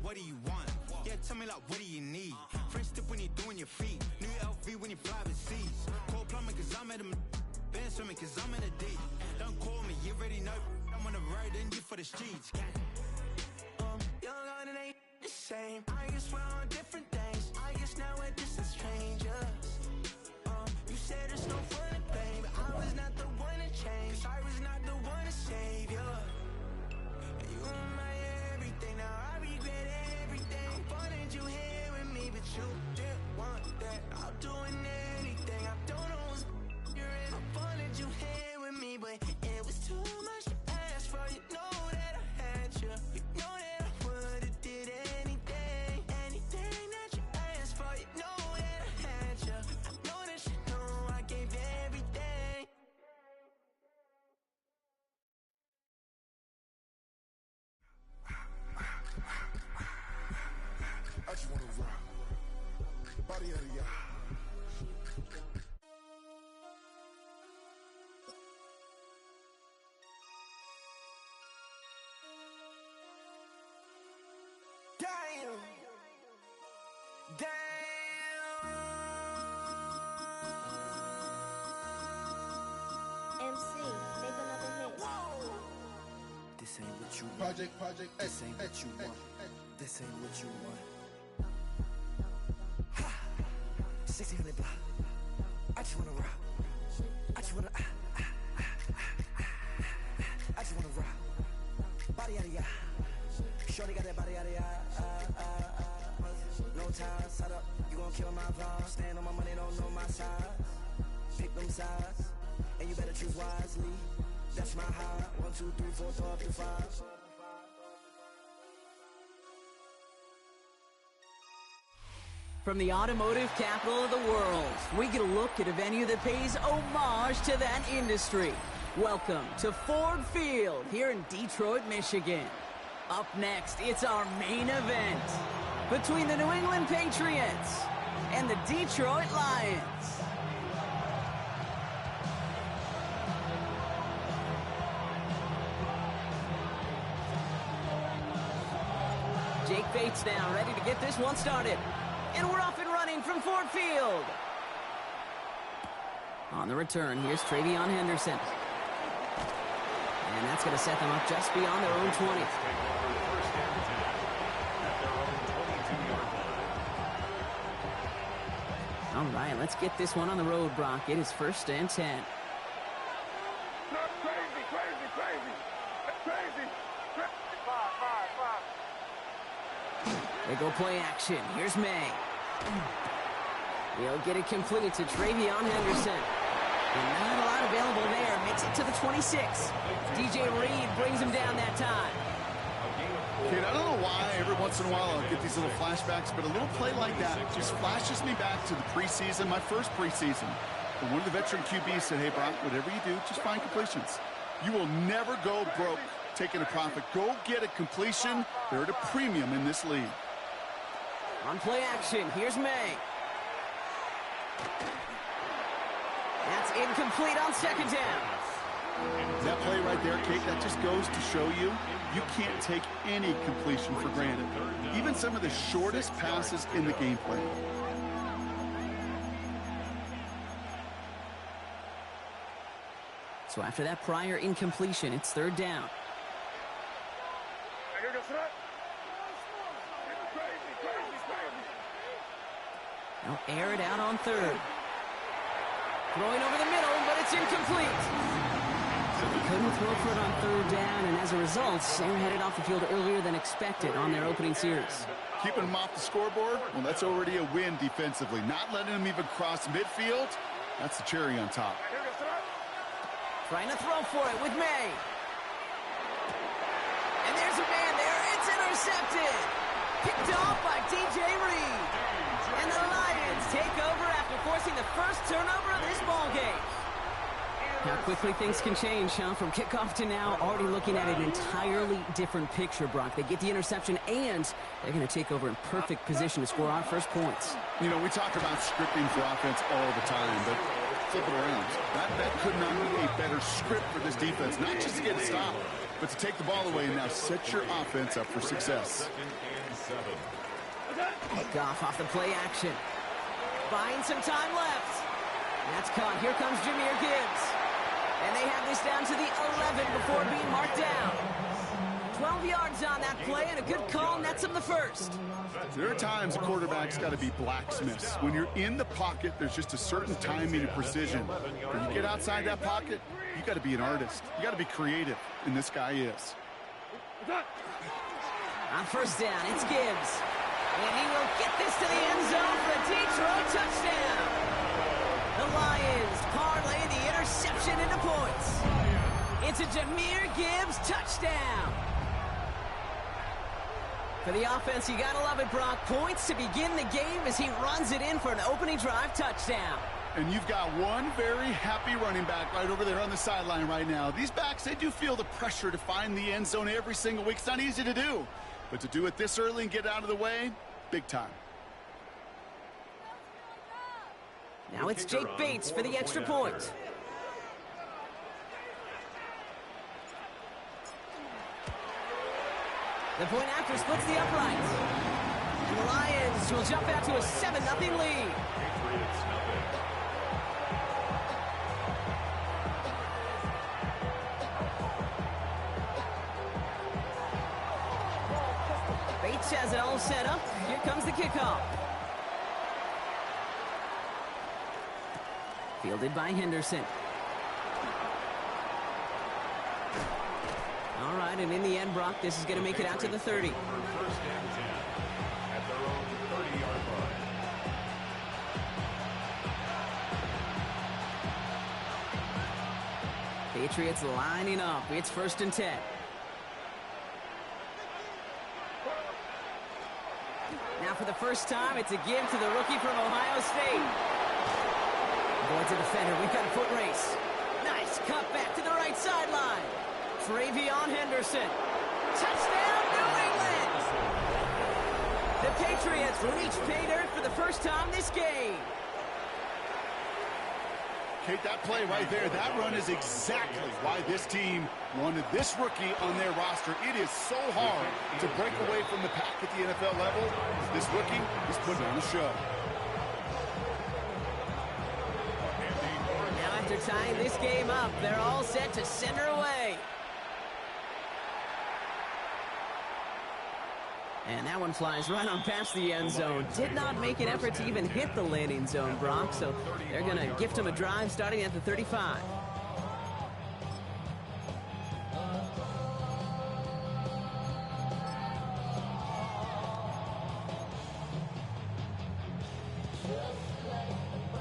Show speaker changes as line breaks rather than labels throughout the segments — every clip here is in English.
what do you want? Yeah, tell me like, what do you need? French tip when you're doing your feet. New LV when you fly overseas. Call plumbing cause I'm at a band swimming cause I'm in a D. Don't call me, you already know. I'm on the road and you for the streets. Young on it ain't the same. I guess we're on different things. I guess now we're distant strangers. You said it's no fun to blame, but I was not the one to change. I was not the one to save you. You were my everything, now I regret everything. I wanted you here with me, but you didn't want that. I'll do anything, I don't know what's you're in. I wanted you here with me, but it was too much to ask for. You know that I had you. You know that I would've did anything, anything that you asked for. You know that I had you. I know that you know I gave everything.
I just wanna rock, body out of y'all.
Damn, damn.
MC, make another hit.
This ain't what you want.
Project,
This ain't what you want. This ain't what you want. Ha! 1600 block. I just wanna rock. I just wanna I just wanna rock. Body out of ya. Shorty got that body out of ya. No time, set up. You gon' kill my vibe. Stand on my money, don't know my size. Pick them sides, and you better choose wisely. That's my high. 1, 2, 3, 4, throw up to 5.
From the automotive capital of the world, we get a look at a venue that pays homage to that industry. Welcome to Ford Field here in Detroit, Michigan. Up next, it's our main event between the New England Patriots and the Detroit Lions. Jake Bates now ready to get this one started. And we're off and running from Ford Field. On the return, here's Travion Henderson. And that's going to set them up just beyond their own 20. All right, let's get this one on the road, Brock. It is 1st and 10. They go play action. Here's May. He'll get it complete to Travion Henderson. And not a lot available there. Makes it to the 26. DJ Reed brings him down that time.
Kid, I don't know why every once in a while I'll get these little flashbacks, but a little play like that just flashes me back to the preseason, my first preseason. And one of the veteran QBs said, hey, Brock, whatever you do, just find completions. You will never go broke taking a profit. Go get a completion. They're at a premium in this league.
On play action, here's May. That's incomplete on 2nd down.
That play right there, Kate, that just goes to show you, you can't take any completion for granted. Even some of the shortest passes in the gameplay.
So after that prior incompletion, it's 3rd down. They'll air it out on 3rd. Throwing over the middle, but it's incomplete. So they couldn't throw for it on 3rd down, and as a result, they were headed off the field earlier than expected on their opening series.
Keeping them off the scoreboard, well, that's already a win defensively. Not letting them even cross midfield, that's the cherry on top.
Trying to throw for it with May. And there's a man there. It's intercepted. Picked off by DJ Reed. And the Lions take over after forcing the first turnover of this ballgame. How quickly things can change, huh? From kickoff to now, already looking at an entirely different picture, Brock. They get the interception, and they're going to take over in perfect position to score our first points.
You know, we talk about scripting for offense all the time, but flip it around. That could not be a better script for this defense. Not just to get a stop, but to take the ball away and now set your offense up for success.
Goff off the play action. Buying some time left. That's caught. Here comes Jahmyr Gibbs. And they have this down to the 11 before being marked down. 12 yards on that play, and a good call nets him the first.
There are times a quarterback's got to be blacksmiths. When you're in the pocket, there's just a certain timing and precision. When you get outside that pocket, you got to be an artist. You got to be creative, and this guy is.
On first down, it's Gibbs. And he will get this to the end zone for a Detroit touchdown. The Lions parlay the interception into points. It's a Jahmyr Gibbs touchdown. For the offense, you gotta love it, Brock. Points to begin the game as he runs it in for an opening drive touchdown.
And you've got one very happy running back right over there on the sideline right now. These backs, they do feel the pressure to find the end zone every single week. It's not easy to do. But to do it this early and get out of the way, big time.
Now it's Jake Bates for the extra point. The point after splits the uprights. And the Lions will jump out to a 7-0 lead. Bates has it all set up. Here comes the kickoff. Fielded by Henderson. All right, and in the end, Brock, this is going to make it out to the 30. Patriots lining up. It's 1st and 10. Now for the first time, it's a give to the rookie from Ohio State. Avoids a defender. We've got a foot race. Nice cut back to the right sideline. Travion Henderson. Touchdown, New England! The Patriots reach pay dirt for the first time this game.
Kate, that play right there, that run is exactly why this team wanted this rookie on their roster. It is so hard to break away from the pack at the NFL level. This rookie is putting on a show.
Now after tying this game up, they're all set to center away. And that one flies right on past the end zone. Did not make an effort to even hit the landing zone, Brock. So they're going to gift him a drive starting at the 35.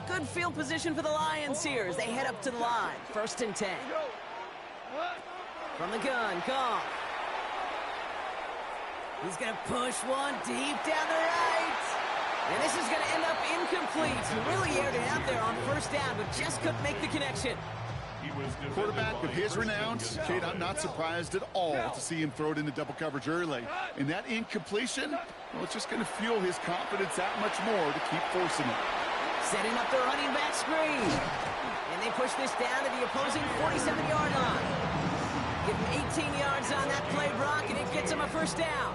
Good field position for the Lions here as they head up to the line. 1st and 10. From the gun, Goff. He's going to push one deep down the right. And this is going to end up incomplete. He really aired it out there on 1st down, but just couldn't make the connection.
Quarterback of his renown, Kate, I'm not surprised at all to see him throw it into double coverage early. And that incompletion, well, it's just going to fuel his confidence that much more to keep forcing it.
Setting up the running back screen. And they push this down to the opposing 47-yard line. Give him 18 yards on that play, Brock, and it gets him a 1st down.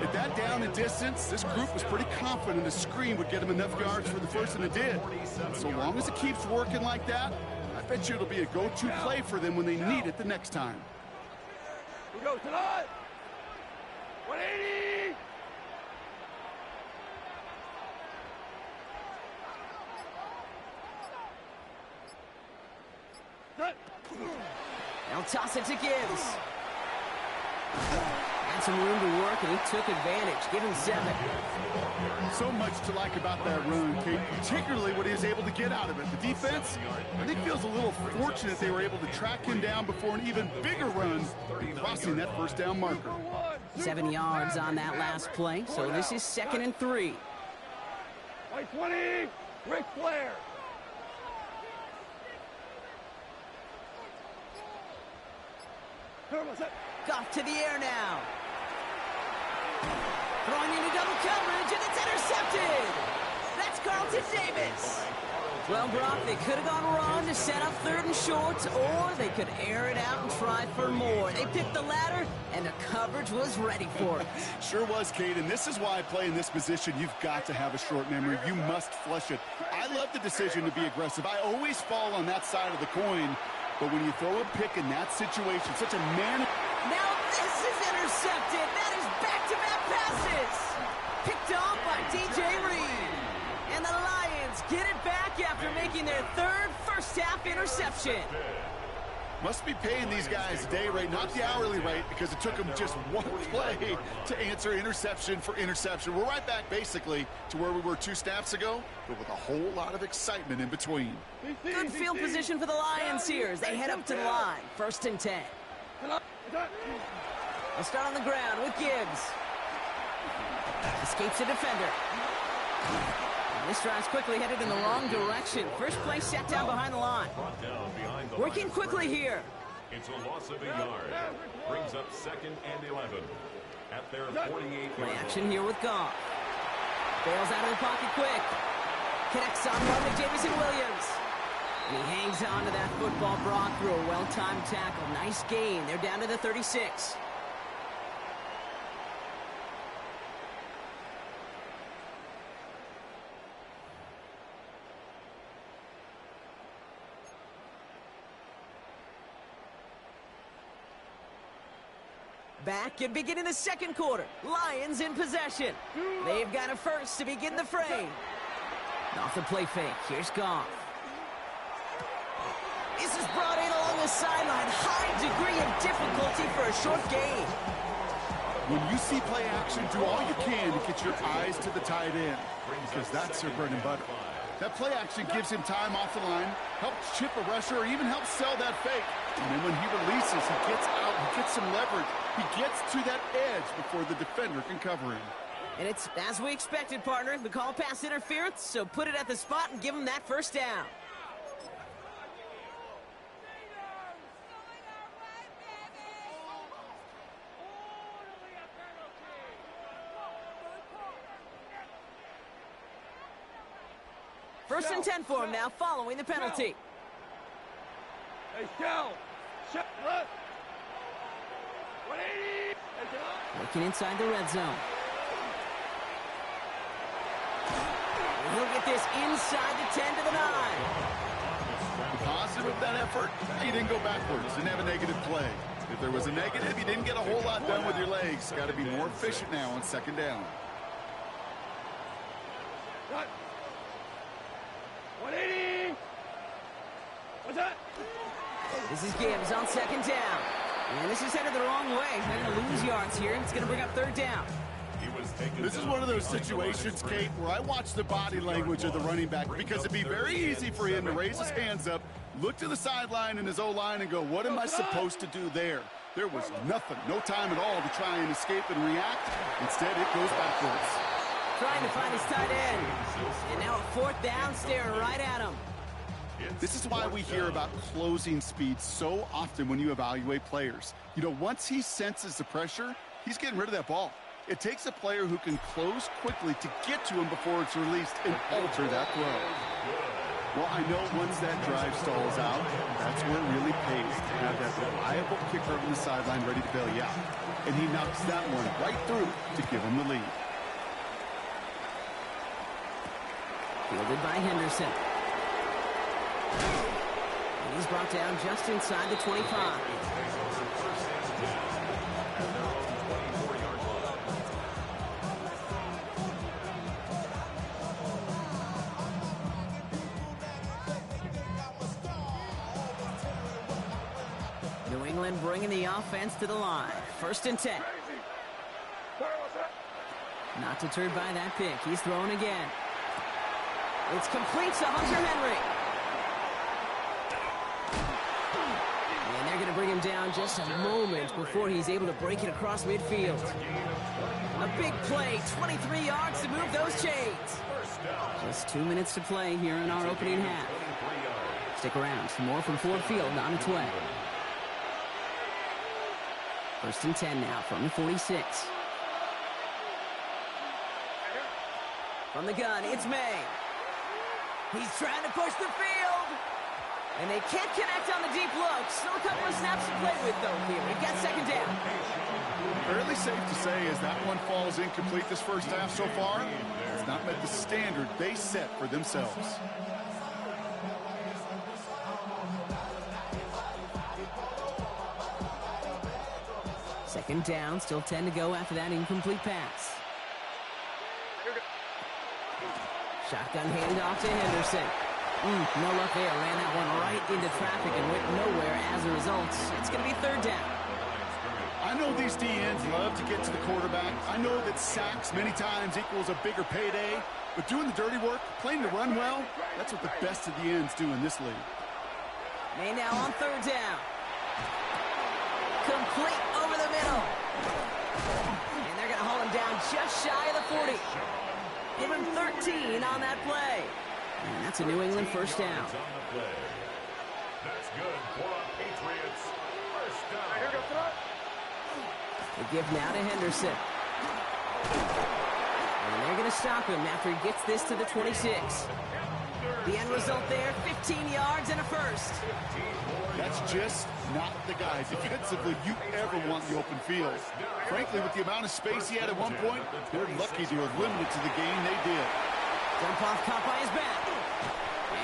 At that down and distance, this group was pretty confident a screen would get him enough yards for the first, and it did. So long as it keeps working like that, I bet you it'll be a go-to play for them when they need it the next time.
We go tonight. 180.
Now toss it to Gibbs. Had some room to work, and he took advantage. Give him 7.
So much to like about that run, Kate, particularly what he was able to get out of it. The defense, I think, feels a little fortunate they were able to track him down before an even bigger run, crossing that 1st down marker.
7 yards on that last play, so this is 2nd and 3.
White 20. Ric Flair.
Goff to the air now. Throwing into double coverage, and it's intercepted. That's Carlton Davis. Well, Brock, they could have gone run to set up 3rd and short, or they could air it out and try for more. They picked the latter, and the coverage was ready for it.
Sure was, Kate, and this is why I play in this position. You've got to have a short memory. You must flush it. I love the decision to be aggressive. I always fall on that side of the coin, but when you throw a pick in that situation, such a man...
Now this is intercepted. That is back-to-back passes. Picked off by DJ Reed. And the Lions get it back after making their 3rd first-half interception.
Must be paying these guys day rate, not the hourly rate, because it took them just one play to answer interception for interception. We're right back, basically, to where we were 2 snaps ago, but with a whole lot of excitement in between.
Good field position for the Lions here as they head up to the line. 1st and 10. They'll start on the ground with Gibbs. Escapes a defender. This drive's quickly headed in the wrong direction. First play set down behind the line. Working quickly here.
It's a loss of a yard. Brings up 2nd and 11. At their 48.
Play action here with Goff. Bails out of the pocket quick. Connects on one to Jamison Williams. And he hangs on to that football, Brock, through a well-timed tackle. Nice gain. They're down to the 36. Back and beginning the 2nd quarter. Lions in possession. They've got a first to begin the fray. Off the play fake. Here's Goff. This is brought in along the sideline. High degree of difficulty for a short gain.
When you see play action, do all you can to get your eyes to the tight end, because that's their bread and butter. That play action gives him time off the line, helps chip a rusher, or even helps sell that fake. And then when he releases, he gets out, he gets some leverage. He gets to that edge before the defender can cover him.
And it's as we expected, partner. The call pass interference, so put it at the spot and give him that first down. First and 10 for him now, following the penalty.
Hey, Shell! Shell! 180!
Looking inside the red zone. He'll get this inside the 10 to the 9.
The positive of that effort, he didn't go backwards, didn't have a negative play. If there was a negative, you didn't get a whole lot done with your legs. Got to be more efficient now on 2nd down.
180! What's that?
This is Gibbs on 2nd down. And this is headed the wrong way. They're going to lose yards here. It's going to bring up 3rd down.
This is one of those situations, Kate, where I watch the body language of the running back, because it'd be very easy for him to raise his hands up, look to the sideline in his O-line and go, what am I supposed to do there? There was nothing, no time at all to try and escape and react. Instead, it goes backwards.
Trying to find his tight end. And now a 4th down, staring right at him.
This is why we hear about closing speed so often when you evaluate players. You know, once he senses the pressure, he's getting rid of that ball. It takes a player who can close quickly to get to him before it's released and alter that throw. Well, I know once that drive stalls out, that's where it really pays to have that reliable kicker on the sideline ready to bail you out. And he knocks that one right through to give him the lead.
Fielded by Henderson. And he's brought down just inside the 25. New England bringing the offense to the line. 1st and 10. Not deterred by that pick. He's throwing again. It's complete to Hunter Henry. And they're going to bring him down just a moment before he's able to break it across midfield. A big play, 23 yards to move those chains. Just 2 minutes to play here in our opening half. Stick around, some more from Ford Field on its way. 1st and 10 now from the 46. From the gun, it's May. He's trying to push the field. And they can't connect on the deep look. Still a couple of snaps to play with, though, here. We've got second down.
Fairly safe to say as that one falls incomplete this first half so far, it's not met the standard they set for themselves.
Second down, still 10 to go after that incomplete pass. Shotgun handoff to Henderson. No luck there. Ran that one right into traffic and went nowhere as a result. It's going to be third down.
I know these DNs love to get to the quarterback. I know that sacks many times equals a bigger payday. But doing the dirty work, playing the run well, that's what the best of the ends do in this league.
May now on third down. Complete over the middle. And they're going to haul him down just shy of the 40. Give him 13 on that play. And that's a New England first down.
That's good for Patriots. First down.
They give now to Henderson. And they're going to stop him after he gets this to the 26. The end result there, 15 yards and a first.
That's just not the guy defensively you ever want in the open field. Frankly, with the amount of space he had at one point, they're lucky to have limited to the game they did.
Dump off caught by his back.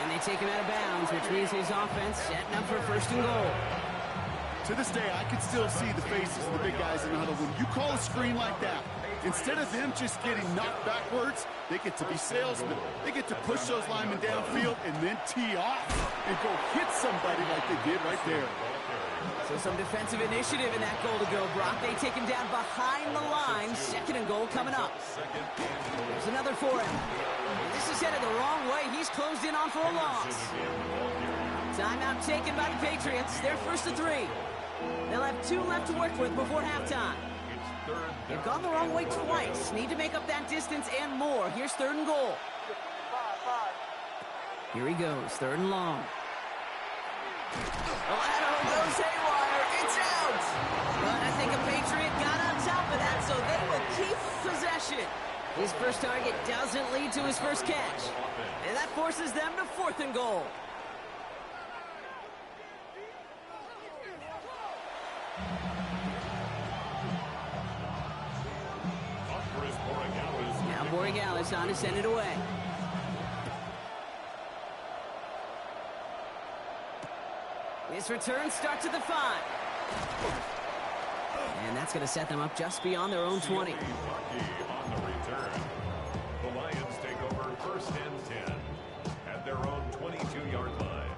And they take him out of bounds, which means his offense setting up for first and goal.
To this day, I can still see the faces of the big guys in the huddle. When you call a screen like that, instead of them just getting knocked backwards, they get to be salesmen. They get to push those linemen downfield and then tee off and go hit somebody like they did right there.
So some defensive initiative in that goal to go, Brock. They take him down behind the line. Second and goal coming up. There's another for him. This is headed the wrong way. He's closed in on for a loss. Timeout taken by the Patriots. They're first and 3. They'll have 2 left to work with before halftime. They've gone the wrong way twice. Need to make up that distance and more. Here's third and goal. Here he goes, third and long. Lateral goes haywire. It's out. But I think a Patriot got on top of that, so they will keep possession. His first target doesn't lead to his first catch. And that forces them to fourth and goal. Now Borregales on to send it away. This return starts at the 5. And that's going to set them up just beyond their own 20.
On the return, the Lions take over first and 10 at their own 22-yard line.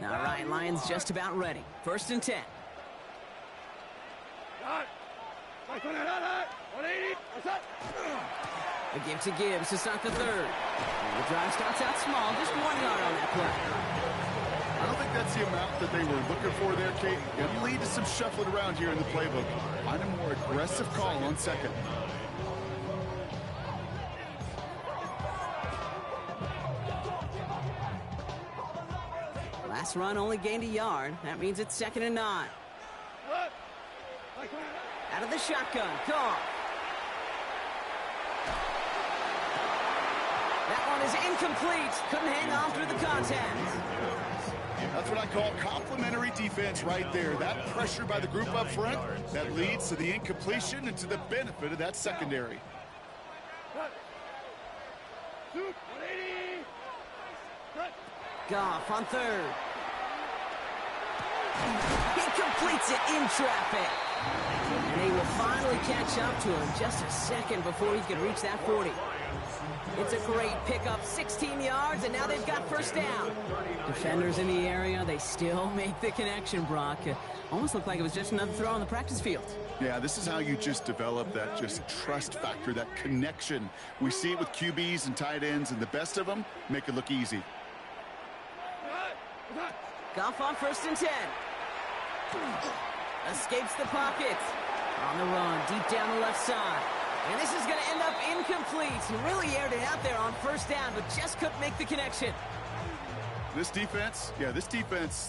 All right, Lions just about ready. First and 10. A give to Gibbs to start the third. And the drive starts out small, just 1 yard on that play.
I don't think that's the amount that they were looking for there, Kate. It'll lead to some shuffling around here in the playbook. Find a more aggressive call on second.
Last run only gained a yard. That means it's second and 9. Out of the shotgun, Goff. That one is incomplete. Couldn't hang on through the contact.
That's what I call complimentary defense right there. That pressure by the group up front, that leads to the incompletion and to the benefit of that secondary.
Goff on third. He completes it in traffic. And they will finally catch up to him just a second before he can reach that 40. It's a great pickup, 16 yards, and now they've got first down. Defenders in the area, they still make the connection, Brock. Almost looked like it was just another throw on the practice field.
Yeah, this is how you just develop that just trust factor, that connection. We see it with QBs and tight ends, and the best of them make it look easy.
Goff on first and 10. Escapes the pocket. On the run, deep down the left side. And this is going to end up incomplete. He really aired it out there on first down, but just couldn't make the connection.
This defense,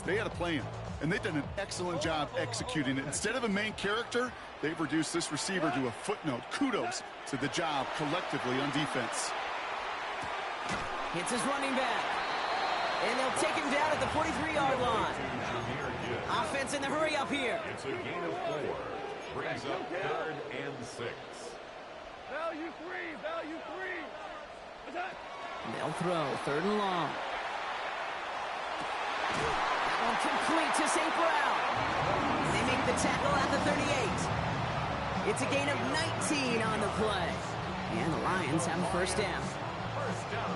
they had a plan. and they've done an excellent job executing it. Instead of a main character, they've reduced this receiver to a footnote. Kudos to the job collectively on defense.
Hits his running back. And they'll take him down at the 43-yard line. Offense in the hurry up here.
It's a gain of 4. Brings up 3rd and 6.
Value 3. Value 3. What's that?
They'll throw 3rd and long. That one complete to St. Brown. They make the tackle at the 38. It's a gain of 19 on the play. And the Lions have a first down.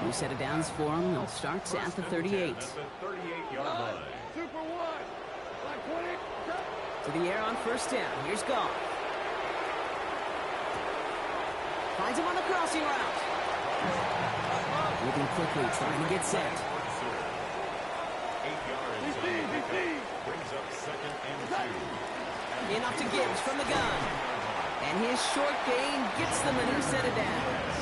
New set of downs for them. They'll start at the 38.
At the 38-yard line.
Super 1. Black 20.
To the air on first down. Here's Goff. Finds him on the crossing route. Moving quickly, trying to get set.
8 yards. Brings up 2nd and 2.
In off to Gibbs from the gun. And his short gain gets them a new set of downs.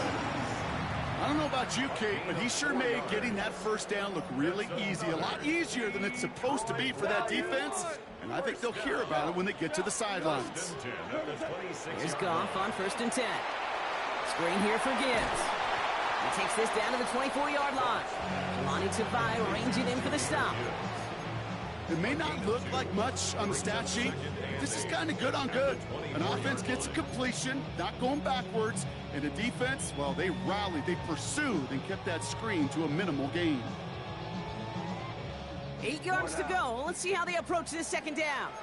I don't know about you, Kate, but he sure made getting that first down look really easy. A lot easier than it's supposed to be for that defense. And I think they'll hear about it when they get to the sidelines.
Here's Goff on 1st and 10. Screen here for Gibbs. He takes this down to the 24-yard line. Lonnie Tavai ranging in for the stop.
It may not look like much on the stat sheet. This is kind of good on good. An offense gets a completion, not going backwards. And a defense, well, they rallied, they pursued, and kept that screen to a minimal gain.
8 yards to go. Let's see how they approach this second down.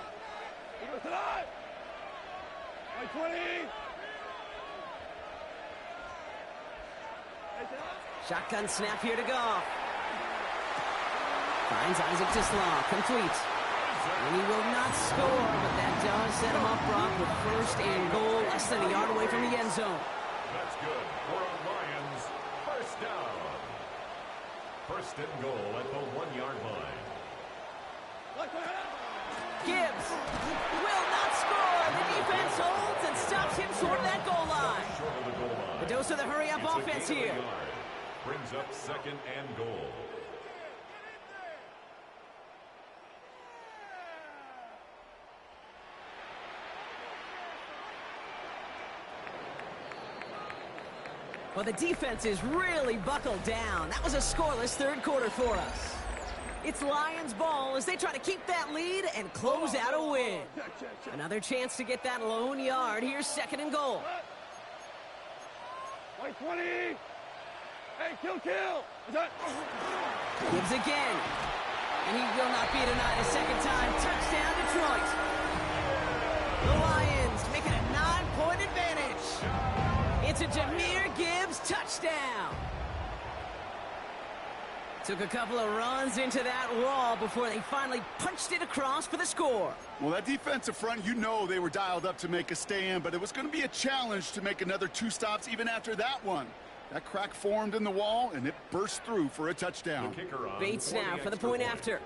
Black 20.
Shotgun snap here to Goff. Finds Isaac Tislau, complete. And he will not score, but that does set him up, Brock, with 1st and goal, less than a yard away from the end zone.
That's good for a Lions first down. 1st and goal at the 1-yard line.
Gibbs will not score. The defense holds and stops him short of that goal line.
Short of the goal line.
The dose of the hurry-up
It's a
offense
gain of a
here.
yard. Brings up 2nd and goal.
Well, the defense is really buckled down. That was a scoreless 3rd quarter for us. It's Lions ball as they try to keep that lead and close out a win. Another chance to get that lone yard. Here's 2nd and goal.
White 20. Hey, kill.
Gibbs again. And he will not be denied a second time. Touchdown, Detroit. The Lions making a 9-point advantage. It's a Jahmyr Gibbs touchdown. Took a couple of runs into that wall before they finally punched it across for the score.
Well, that defensive front, you know they were dialed up to make a stand, but it was going to be a challenge to make another 2 stops even after that one. That crack formed in the wall, and it burst through for a touchdown.
Bates now for the point after.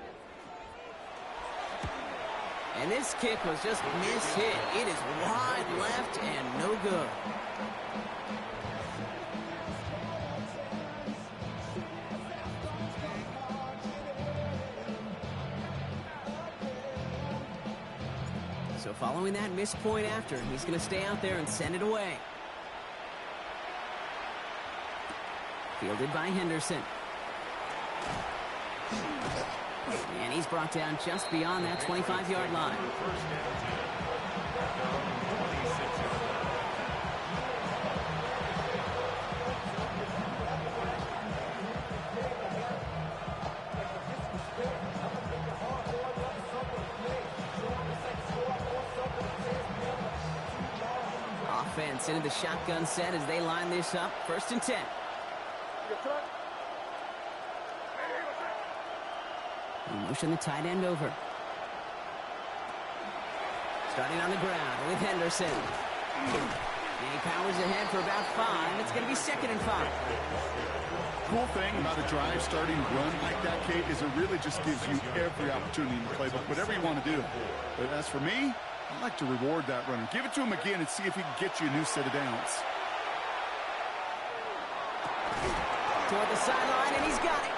And this kick was just mishit. It is wide left and no good. So following that missed point after, he's going to stay out there and send it away. Fielded by Henderson. And he's brought down just beyond that 25-yard line. Offense into the shotgun set as they line this up. 1st and 10. Motion the tight end over. Starting on the ground with Henderson. And he powers ahead for about 5. It's going to be 2nd and 5.
Cool thing about a drive starting run like that, Kate, is it really just gives you every opportunity in the playbook, whatever you want to do. But as for me, I'd like to reward that runner. Give it to him again and see if he can get you a new set of downs.
Toward the sideline, and he's got it.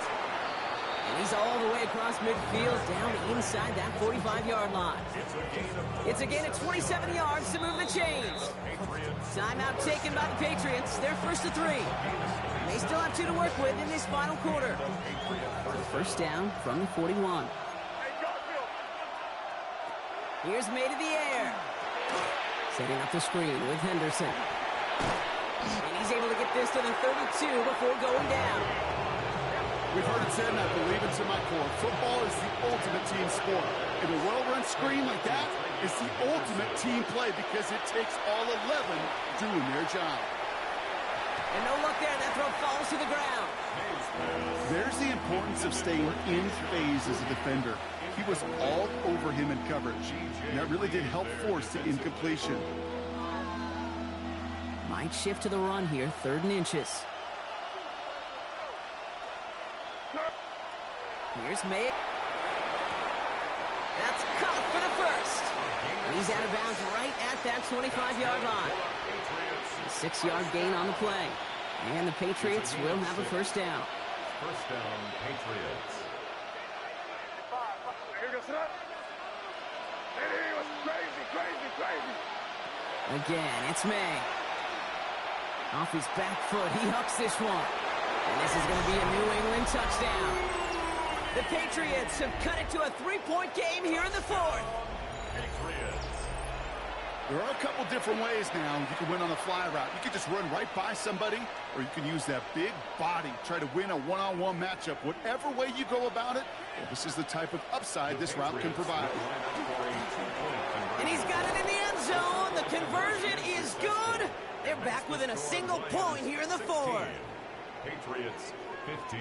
And he's all the way across midfield, down inside that 45-yard line. It's a gain of 27 yards to move the chains. Timeout taken by the Patriots. They're first to 3. And they still have 2 to work with in this final quarter. First down from the 41. Here's May to the air. Setting up the screen with Henderson. And he's able to get this to the 32 before going down.
We've heard it said, and I believe it to my core, football is the ultimate team sport. And a well-run screen like that is the ultimate team play because it takes all 11 doing their job.
And no look there. That throw falls to the ground.
There's the importance of staying in phase as a defender. He was all over him in coverage, and that really did help force the incompletion.
Might shift to the run here, 3rd and inches. Here's May. That's caught for the first. He's out of bounds right at that 25-yard line. A 6-yard gain on the play. And the Patriots will have a first down.
First down, Patriots.
Again, it's May. Off his back foot, he hucks this one. And this is going to be a New England touchdown. The Patriots have cut it to a 3-point game here in the 4th.
Patriots.
There are a couple different ways now you can win on a fly route. You can just run right by somebody, or you can use that big body, try to win a one-on-one matchup. Whatever way you go about it, well, this is the type of upside this route can provide.
And he's got it in the end zone. The conversion is good. They're back within a single point here in the 4th.
Patriots 15.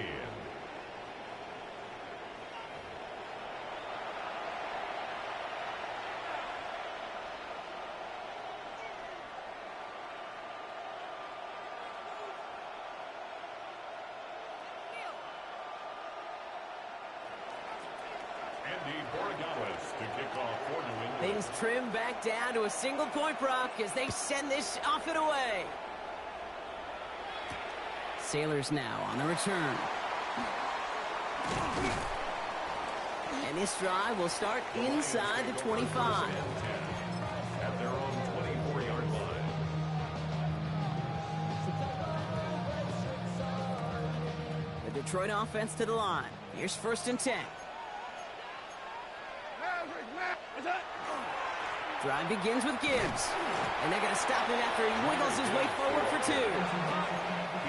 To kick off for New England.
Things trim back down to a single-point Brock as they send this off and away. Sailors now on the return. And this drive will start inside the 25.
At their own 24-yard line.
The Detroit offense to the line. Here's 1st and 10. Drive begins with Gibbs. And they're going to stop him after he wiggles his way forward for 2.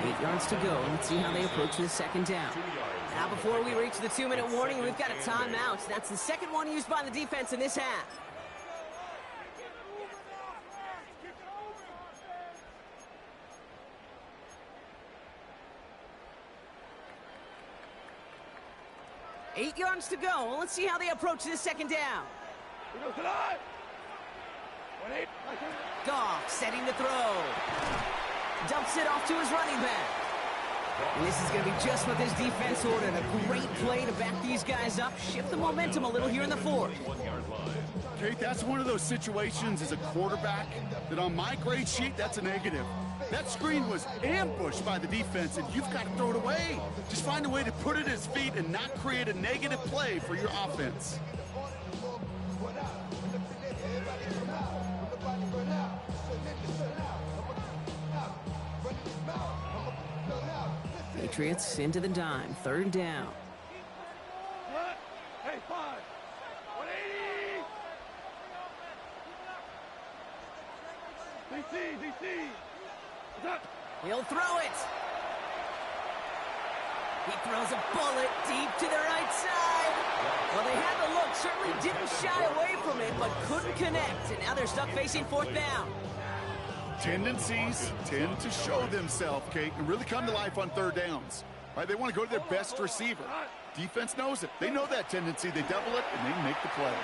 8 yards to go. Let's see how they approach the 2nd down. Now before we reach the 2-minute warning, we've got a timeout. That's the 2nd one used by the defense in this half. Eight yards to go. Let's see how they approach this 2nd down. Goff setting the throw. Dumps it off to his running back. And this is going to be just what this defense ordered. A great play to back these guys up. Shift the momentum a little here in the 4th.
Kate, that's one of those situations as a quarterback that on my grade sheet, that's a negative. That screen was ambushed by the defense, and you've got to throw it away. Just find a way to put it at his feet and not create a negative play for your offense.
Patriots into the dime. 3rd down.
Hey, 5. 180. DC. What's up?
He'll throw it. He throws a bullet deep to the right side. Well, they had the look. Certainly didn't shy away from it, but couldn't connect. And now they're stuck facing 4th down.
Tendencies tend to show themselves, Kate, and really come to life on 3rd downs. Right? They want to go to their best receiver. Defense knows it. They know that tendency. They double it, and they make the play.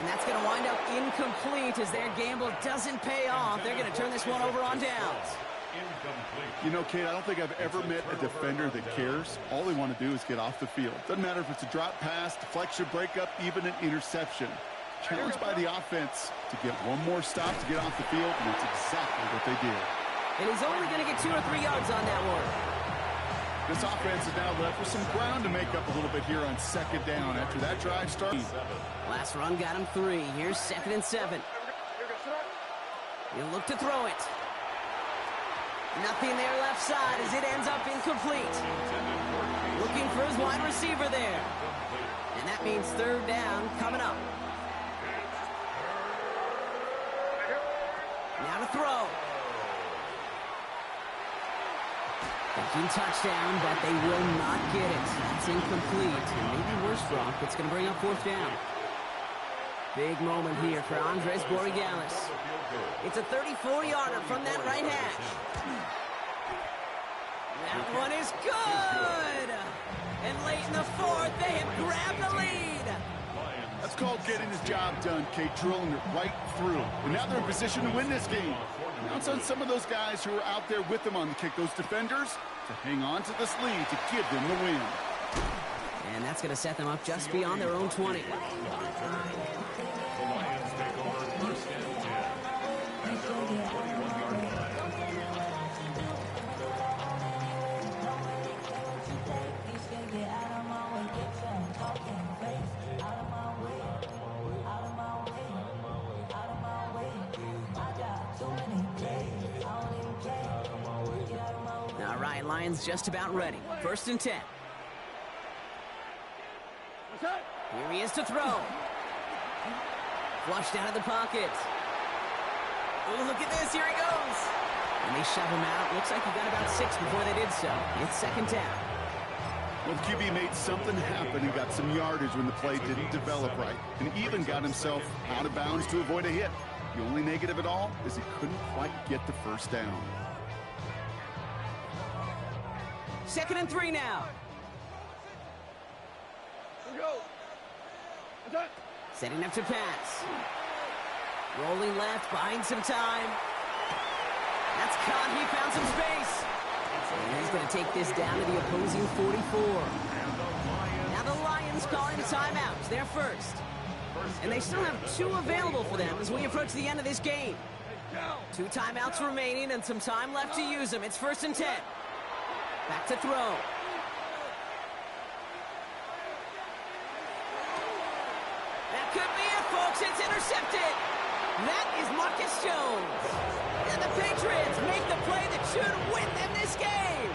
And that's going to wind up incomplete as their gamble doesn't pay off. They're going to turn this one over on downs.
You know, Kate, I don't think I've ever met a defender that cares. All they want to do is get off the field. Doesn't matter if it's a drop pass, deflection, breakup, even an interception. Challenged by the offense to get one more stop to get off the field, and that's exactly what they did.
And he's only going to get 2 or 3 yards on that one.
This offense is now left with some ground to make up a little bit here on second down after that drive started.
Last run got him 3. Here's 2nd and 7. He'll look to throw it. Nothing there left side as it ends up incomplete. Looking for his wide receiver there. And that means 3rd down coming up. Now to throw. Thinking touchdown, but they will not get it. That's incomplete. And maybe worse, Brock. It's going to bring up 4th down. Big moment here for Andres Borregales. It's a 34-yarder from that right hash. That one is good! And late in the 4th, they have grabbed the lead.
That's called getting his job done, Kate, drilling it right through. And now they're in position to win this game. Now it's on some of those guys who are out there with them on the kick, those defenders, to hang on to this lead to give them the win.
And that's going to set them up just beyond their own 20.
The Lions take over 1st and 10 at their own 21-yard line.
All right, Lions just about ready. 1st and 10. Here he is to throw. Flushed out of the pocket. Oh, look at this. Here he goes. And they shove him out. Looks like he got about 6 before they did so. It's 2nd down.
Well, the QB made something happen and got some yardage when the play didn't develop right, and even got himself out of bounds to avoid a hit. The only negative at all is he couldn't quite get the 1st down.
2nd and 3 now. Setting up to pass. Rolling left, buying some time. That's caught. He found some space. And he's going to take this down to the opposing 44. Now the Lions calling a timeout. They're first. And they still have 2 available for them as we approach the end of this game. 2 timeouts remaining and some time left to use them. It's 1st and 10. Back to throw. That could be it, folks. It's intercepted. That is Marcus Jones. And the Patriots make the play that should win them this game.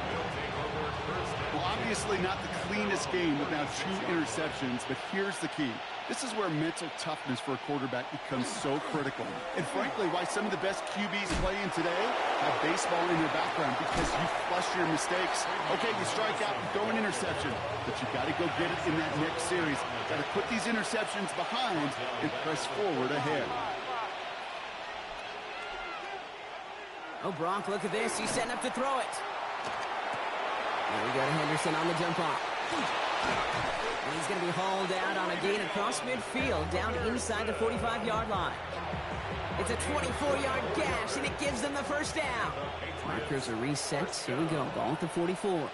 Well, obviously not the cleanest game with now 2 interceptions, but here's the key. This is where mental toughness for a quarterback becomes so critical. And frankly, why some of the best QBs playing today have baseball in their background, because you flush your mistakes. Okay, you strike out, you throw an interception, but you got to go get it in that next series. Got to put these interceptions behind and press forward ahead.
Oh, Bronk, look at this. He's setting up to throw it. There we go to Henderson on the jump off. And he's going to be hauled out on a gain across midfield, down inside the 45-yard line. It's a 24-yard gash, and it gives them the 1st down. Markers are reset. Here we go. Ball at the 44.
1st and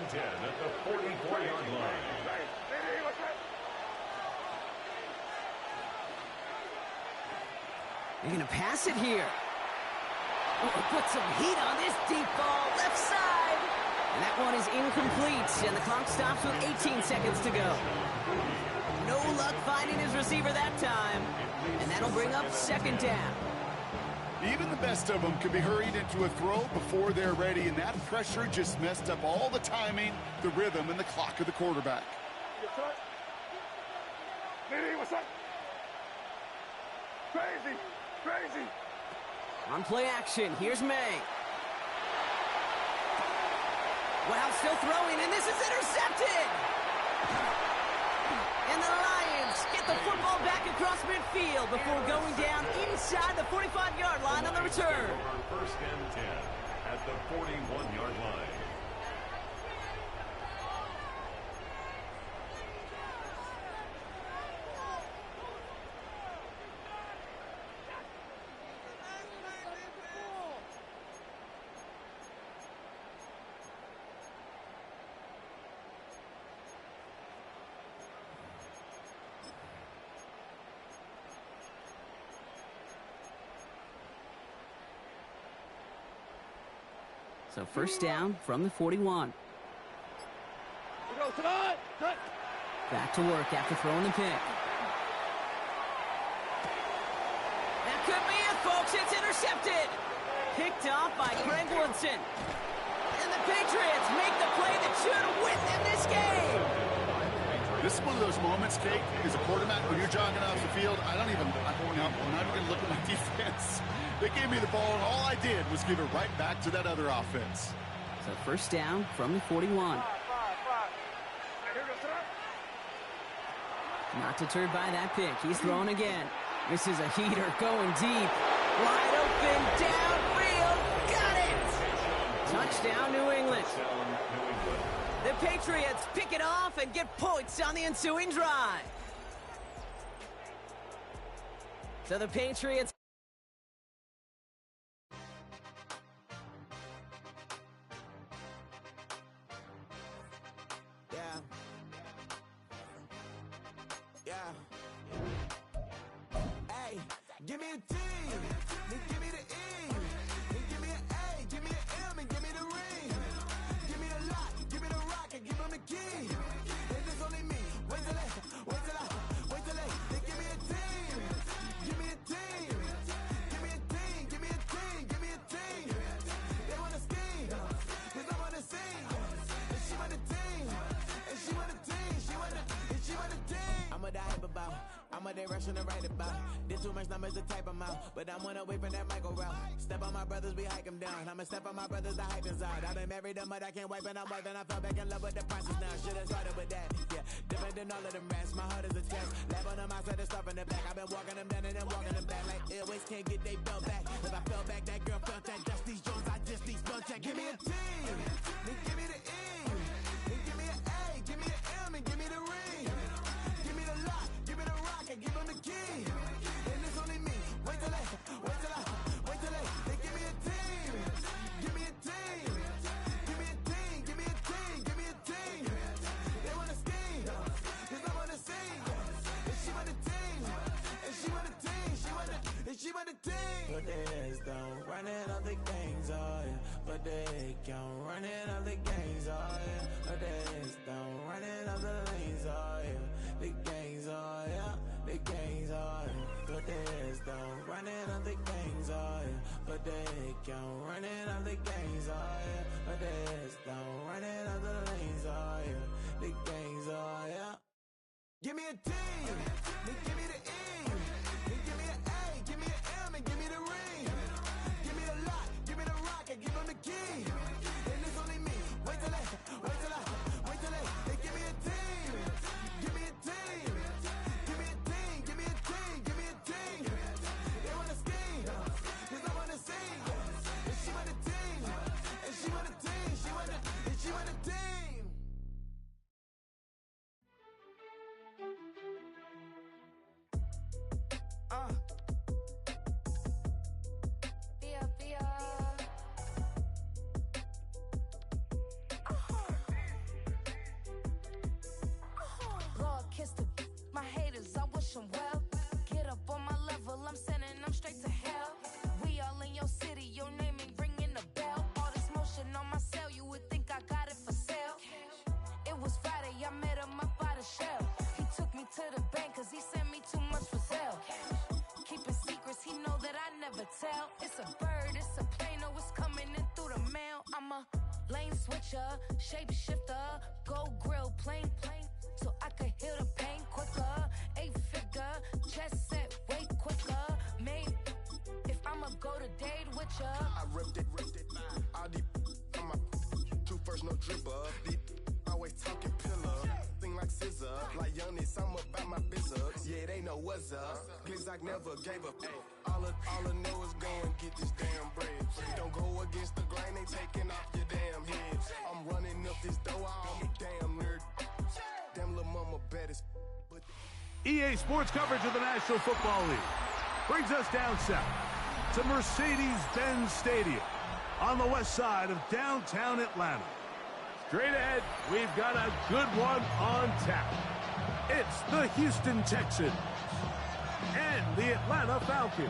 10 at the 44-yard line.
They're going to pass it here. Oh, put some heat on this deep ball, left side. And that one is incomplete, and the clock stops with 18 seconds to go. No luck finding his receiver that time, and that'll bring up 2nd down.
Even the best of them could be hurried into a throw before they're ready, and that pressure just messed up all the timing, the rhythm, and the clock of the quarterback.
What's up? Crazy, crazy.
On play action, here's May. Wow, still throwing, and this is intercepted! And the Lions get the football back across midfield before going down inside the 45-yard line on the return.
1st and 10 at the 41-yard line.
So 1st down from the 41. Back to work after throwing the pick. That could be it, folks. It's intercepted. Picked off by Greg Woodson. And the Patriots make the play that should win them this game.
This is one of those moments, Kate, as a quarterback, when you're jogging off the field, I'm not even going to look at my defense. They gave me the ball, and all I did was give it right back to that other offense.
So first down from the 41. Not deterred by that pick. He's throwing again. This is a heater going deep. Wide open, downfield. Got it! Touchdown, New England. The Patriots pick it off and get points on the ensuing drive. So the Patriots...
Hey, give me a T, then give me the E, then give me an A, give me an M, and give me the ring. Give me the lock, give me the rock, and give him the key. And it's only me. Wait till they, then give me a team. Give me a team. Give me a team, give me a team, give me a team. They wanna scheme, cause I wanna sing. And she want a team, and she want a team, and she want a team. I'm a die about. I'm a day rushing to write about. Did too much numbers to type them out. But I'm one away from that Michael route. Step on my brothers, we hike them down. I'ma step on my brothers, the hype inside. I've been married them, but I can't wipe and I'm wiping. I fell back in love with the process now. Should've started with that. Yeah, different than all of them rats. My heart is a test. Lab on them outside and stuff in the back. I've been walking them down and then walking them back. Like airways can't get they belt back. If I fell back, that girl felt that. Just these Jones, I just need spell check. Give me a team, then give me the E, then give me an A, give me an M, and give me the ring. Give me the lock, give me the rock, and give him the key. And it's only me. Wait till they, they give me a team. Give me a team. Give me a team, give me a team, give me a team. They wanna scheme, cause I wanna sing. And she want a team, and she want a team, she want a team. Put their heads down, running all the gangs, oh yeah. But they count, running all the gangs, oh yeah. Put their heads down, running all the lanes, oh yeah. The gangs, oh yeah. The gangs, oh yeah. Put their heads down, running all the gangs, oh yeah. But they count, running all the gangs, oh yeah. Put their heads down, running all the lanes, oh yeah. The gangs, oh yeah. Give me a team, then give me the E, then give me an A, give me an M, and give me the ring. Give me the lock, give me the rock, and give him the key. And it's only me. Wait till they, they give me a team. Give me a team. Give me a team, give me a team, give me a team. They wanna scheme, cause I wanna sing. And she want a team, and she want a team, and she want a team.
Lord, kiss the my haters, I wish them well. Get up on my level, I'm sending them straight to hell. We all in your city, your name ain't ringing the bell. All this motion on my cell, you would think I got it for sale. It was Friday, I met him up by the shell. He took me to the bank, cause he sent me too much for sale. Keeping secrets, he know that I never tell. It's a bird, it's a plane, oh, it's coming in through the mail. I'm a lane switcher, shape shifter, go grill, plane, so I could heal the pain quicker. 8-figure, chest set way quicker. Made, if I'ma go to date with ya.
I ripped it. All these on my two first, no dribble. These always talking pillar. Thing like scissor. Like Youngest, I'm about my business. Yeah, they know what's up. Glizzock never gave up. All I know is go and get this damn bread. Don't go against the grain, they taking off your damn head. I'm running up this door, I'm a damn nerd. Damn little mama better.
EA Sports coverage of the National Football League brings us down south to Mercedes-Benz Stadium on the west side of downtown Atlanta. Straight ahead, we've got a good one on tap. It's the Houston Texans and the Atlanta Falcons.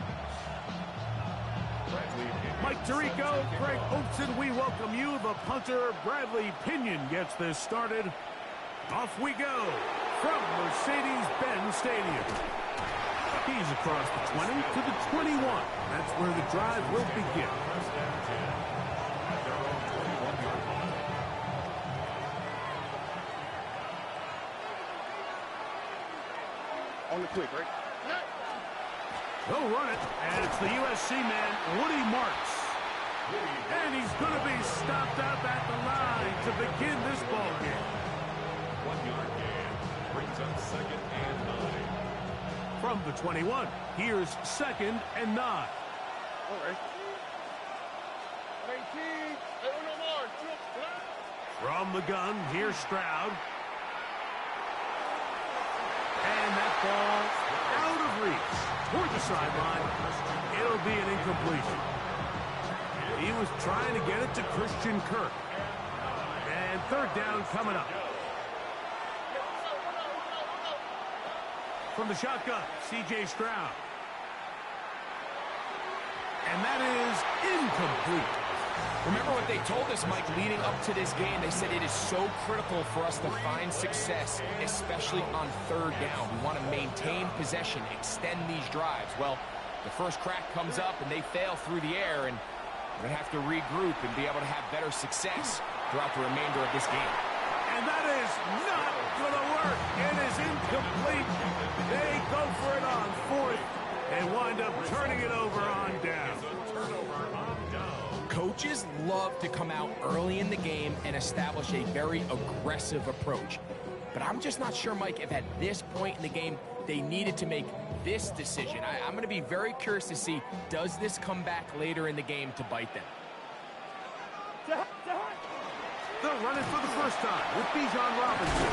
Mike Tirico, Greg Oatson, we welcome you. The punter, Bradley Pinion, gets this started. Off we go from Mercedes-Benz Stadium. He's across the 20 to the 21. That's where the drive will begin.
First and 10 at their own 21-yard line.
On the quick, right?
They'll run it, and it's the USC man, Woody Marks. And he's going to be stopped up at the line to begin this ball game.
1-yard gain brings up 2nd and 9.
From the 21, here's 2nd and 9.
All right. 19. No more.
From the gun, here's Stroud. And that ball out of reach toward the sideline. It'll be an incompletion. He was trying to get it to Christian Kirk. And 3rd down coming up. From the shotgun, C.J. Stroud. And that is incomplete.
Remember what they told us, Mike, leading up to this game. They said it is so critical for us to find success, especially on 3rd down. We want to maintain possession, extend these drives. Well, the first crack comes up and they fail through the air, and we're going to have to regroup and be able to have better success throughout the remainder of this game.
And that is not going to work. It is incomplete. They go for it on 4th and wind up turning it over on down.
Coaches love to come out early in the game and establish a very aggressive approach. But I'm just not sure, Mike, if at this point in the game they needed to make this decision. I'm going to be very curious to see, does this come back later in the game to bite them?
They're running for the first time with Bijan Robinson.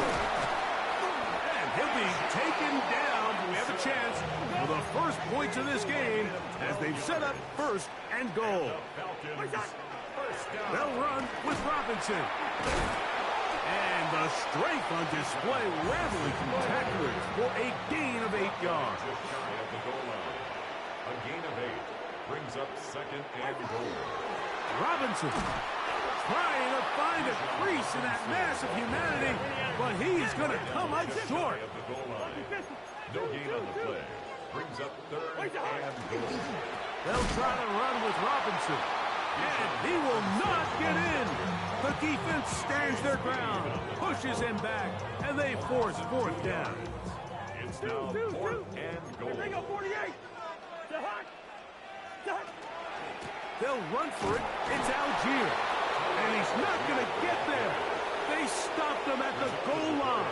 And he'll be taken down. We have a chance for the first points of this game as they've set up 1st and goal. They'll run with Robinson. And the strength on display, rattling through tacklers for a gain of 8 yards.
Just shy of the goal line. A gain of 8 brings up 2nd and goal.
Robinson trying to find a crease in that mass of humanity, but he's going to come up short.
Of the goal line. No gain on the play. Brings up 3rd and goal.
They'll try to run with Robinson, and he will not get in. The defense stands their ground, pushes him back, and they force 4th down.
It's now 4th and goal.
They'll run for it. It's Algier, and he's not going to get there. They stopped him at the goal line.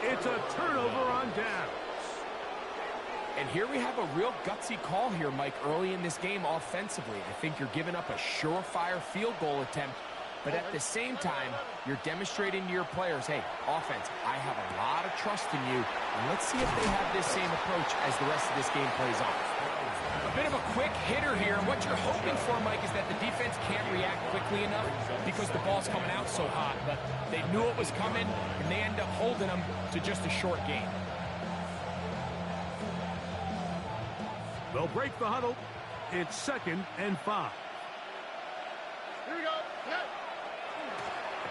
It's a turnover on downs.
And here we have a real gutsy call here, Mike, early in this game offensively. I think you're giving up a surefire field goal attempt, but at the same time, you're demonstrating to your players, hey, offense, I have a lot of trust in you, and let's see if they have this same approach as the rest of this game plays on. A bit of a quick hitter here, and what you're hoping for, Mike, is that the defense can't react quickly enough because the ball's coming out so hot, but they knew it was coming, and they end up holding them to just a short game.
They'll break the huddle. It's 2nd and 5.
Here we go.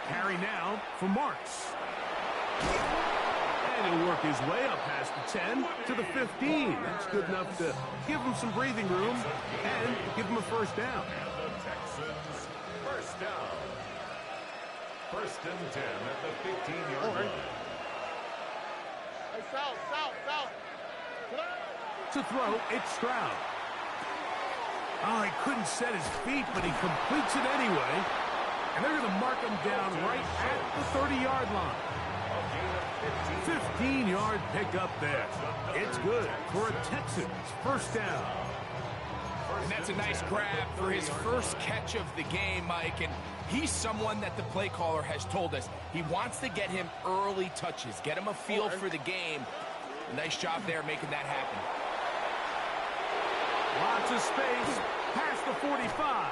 Carry now for Marks. And he'll work his way up past the 10 to the 15. That's good enough to give him some breathing room and give him a 1st down.
And the Texans, 1st down. 1st and 10 at the 15-yard line.
Hey, south.
To throw, it's Stroud. Oh, he couldn't set his feet, but he completes it anyway. And they're going to mark him down right at the 30-yard line. 15-yard pickup there. It's good for a Texans 1st down.
And that's a nice grab for his first catch of the game, Mike. And he's someone that the play caller has told us he wants to get him early touches, get him a feel for the game. Nice job there making that happen.
Lots of space past the 45.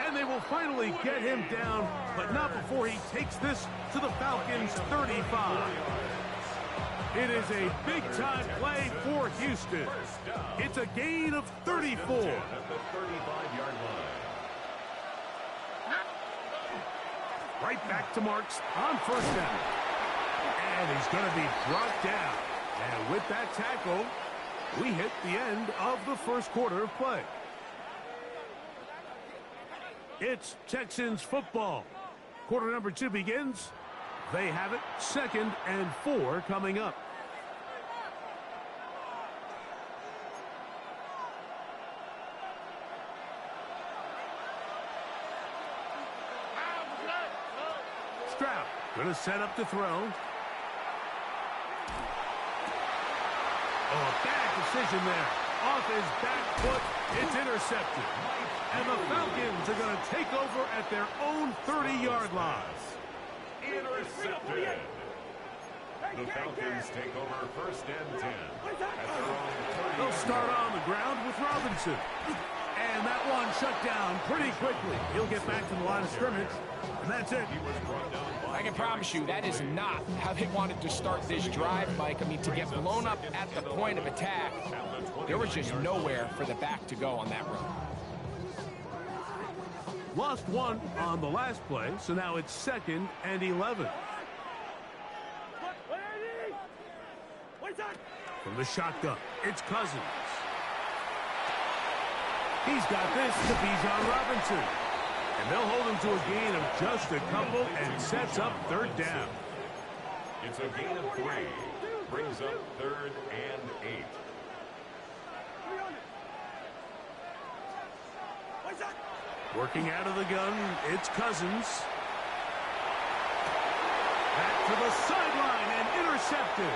And they will finally get him down, but not before he takes this to the Falcons' 35. It is a big-time play for Houston. It's a gain of 34.
At the 35-yard line.
Right back to Marks on 1st down. And he's going to be brought down. And with that tackle, we hit the end of the first quarter of play. It's Texans football. Quarter number 2 begins. They have it, 2nd and 4 coming up. Stroud going to set up to throw. Oh, a bad decision there. Off his back foot, it's intercepted. And the Falcons are going to take over at their own 30-yard line.
Intercepted. The Falcons take over 1st and 10 at their own 30.
They'll start on the ground with Robinson. And that one shut down pretty quickly. He'll get back to the line of scrimmage, and that's it.
I can promise you that is not how they wanted to start this drive, Mike. I mean, to get blown up at the point of attack, there was just nowhere for the back to go on that run.
Lost one on the last play, so now it's 2nd and 11. From the shotgun, it's Cousins. He's got this to Bijan Robinson. And they'll hold him to a gain of just a couple and sets up 3rd down.
It's a gain of 3. Brings up 3rd and 8.
Working out of the gun, it's Cousins. Back to the sideline and intercepted.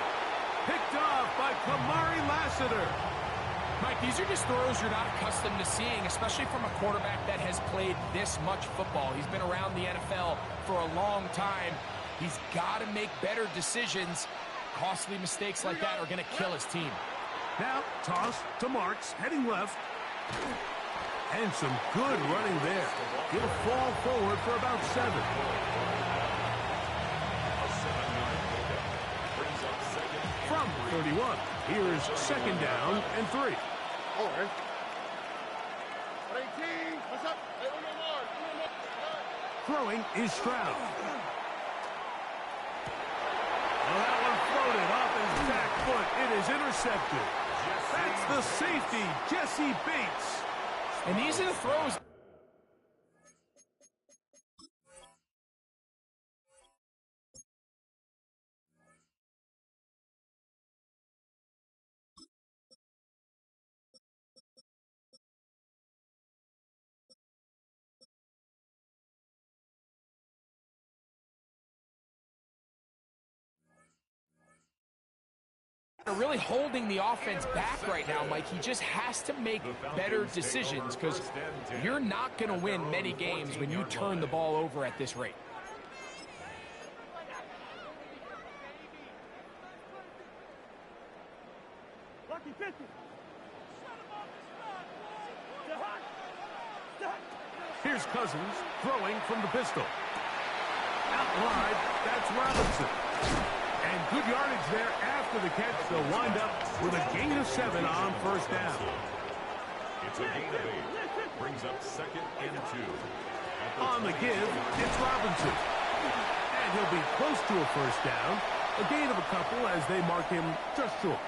Picked off by Kamari Lassiter.
Mike, these are just throws you're not accustomed to seeing, especially from a quarterback that has played this much football. He's been around the NFL for a long time. He's got to make better decisions. Costly mistakes like that are going to kill his team.
Now, toss to Marks, heading left. And some good running there. He'll fall forward for about 7. From 31, here's 2nd down and 3. Throwing is Stroud. Well, that one floated off his back foot. It is intercepted. That's the safety, Jesse Bates.
And these are the throws. Really holding the offense back right now, Mike. He just has to make better decisions because you're not going to win many games when you turn the ball over at this rate.
Here's Cousins throwing from the pistol. Out wide, that's Robinson. And good yardage there after the catch. They'll wind up with a gain of 7 on 1st down.
It's a gain of 8. Brings up 2nd and 2.
On the give, it's Robinson. And he'll be close to a 1st down. A gain of a couple as they mark him just short.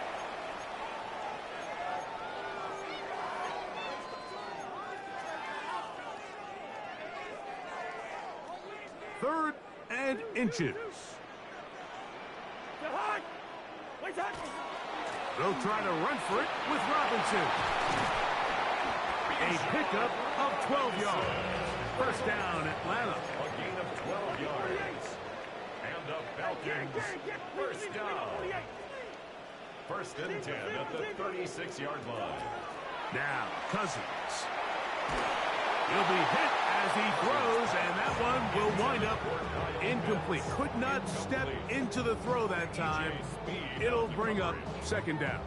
Third and inches. They'll try to run for it with Robinson. A pickup of 12 yards. 1st down, Atlanta.
A gain of 12 yards. And the Falcons, 1st down. 1st and 10 at the 36-yard line.
Now, Cousins. He'll be hit as he throws, and that one will wind up incomplete. Could not step into the throw that time. It'll bring up 2nd down.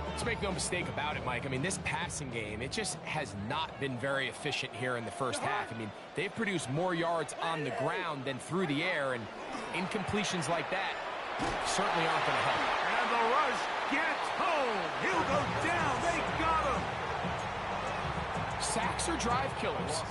Let's make no mistake about it, Mike. I mean, this passing game, it just has not been very efficient here in the 1st half. I mean, they've produced more yards on the ground than through the air, and incompletions like that certainly aren't going to help.
And the rush gets home. He'll go down. They got him.
Sacks are drive killers.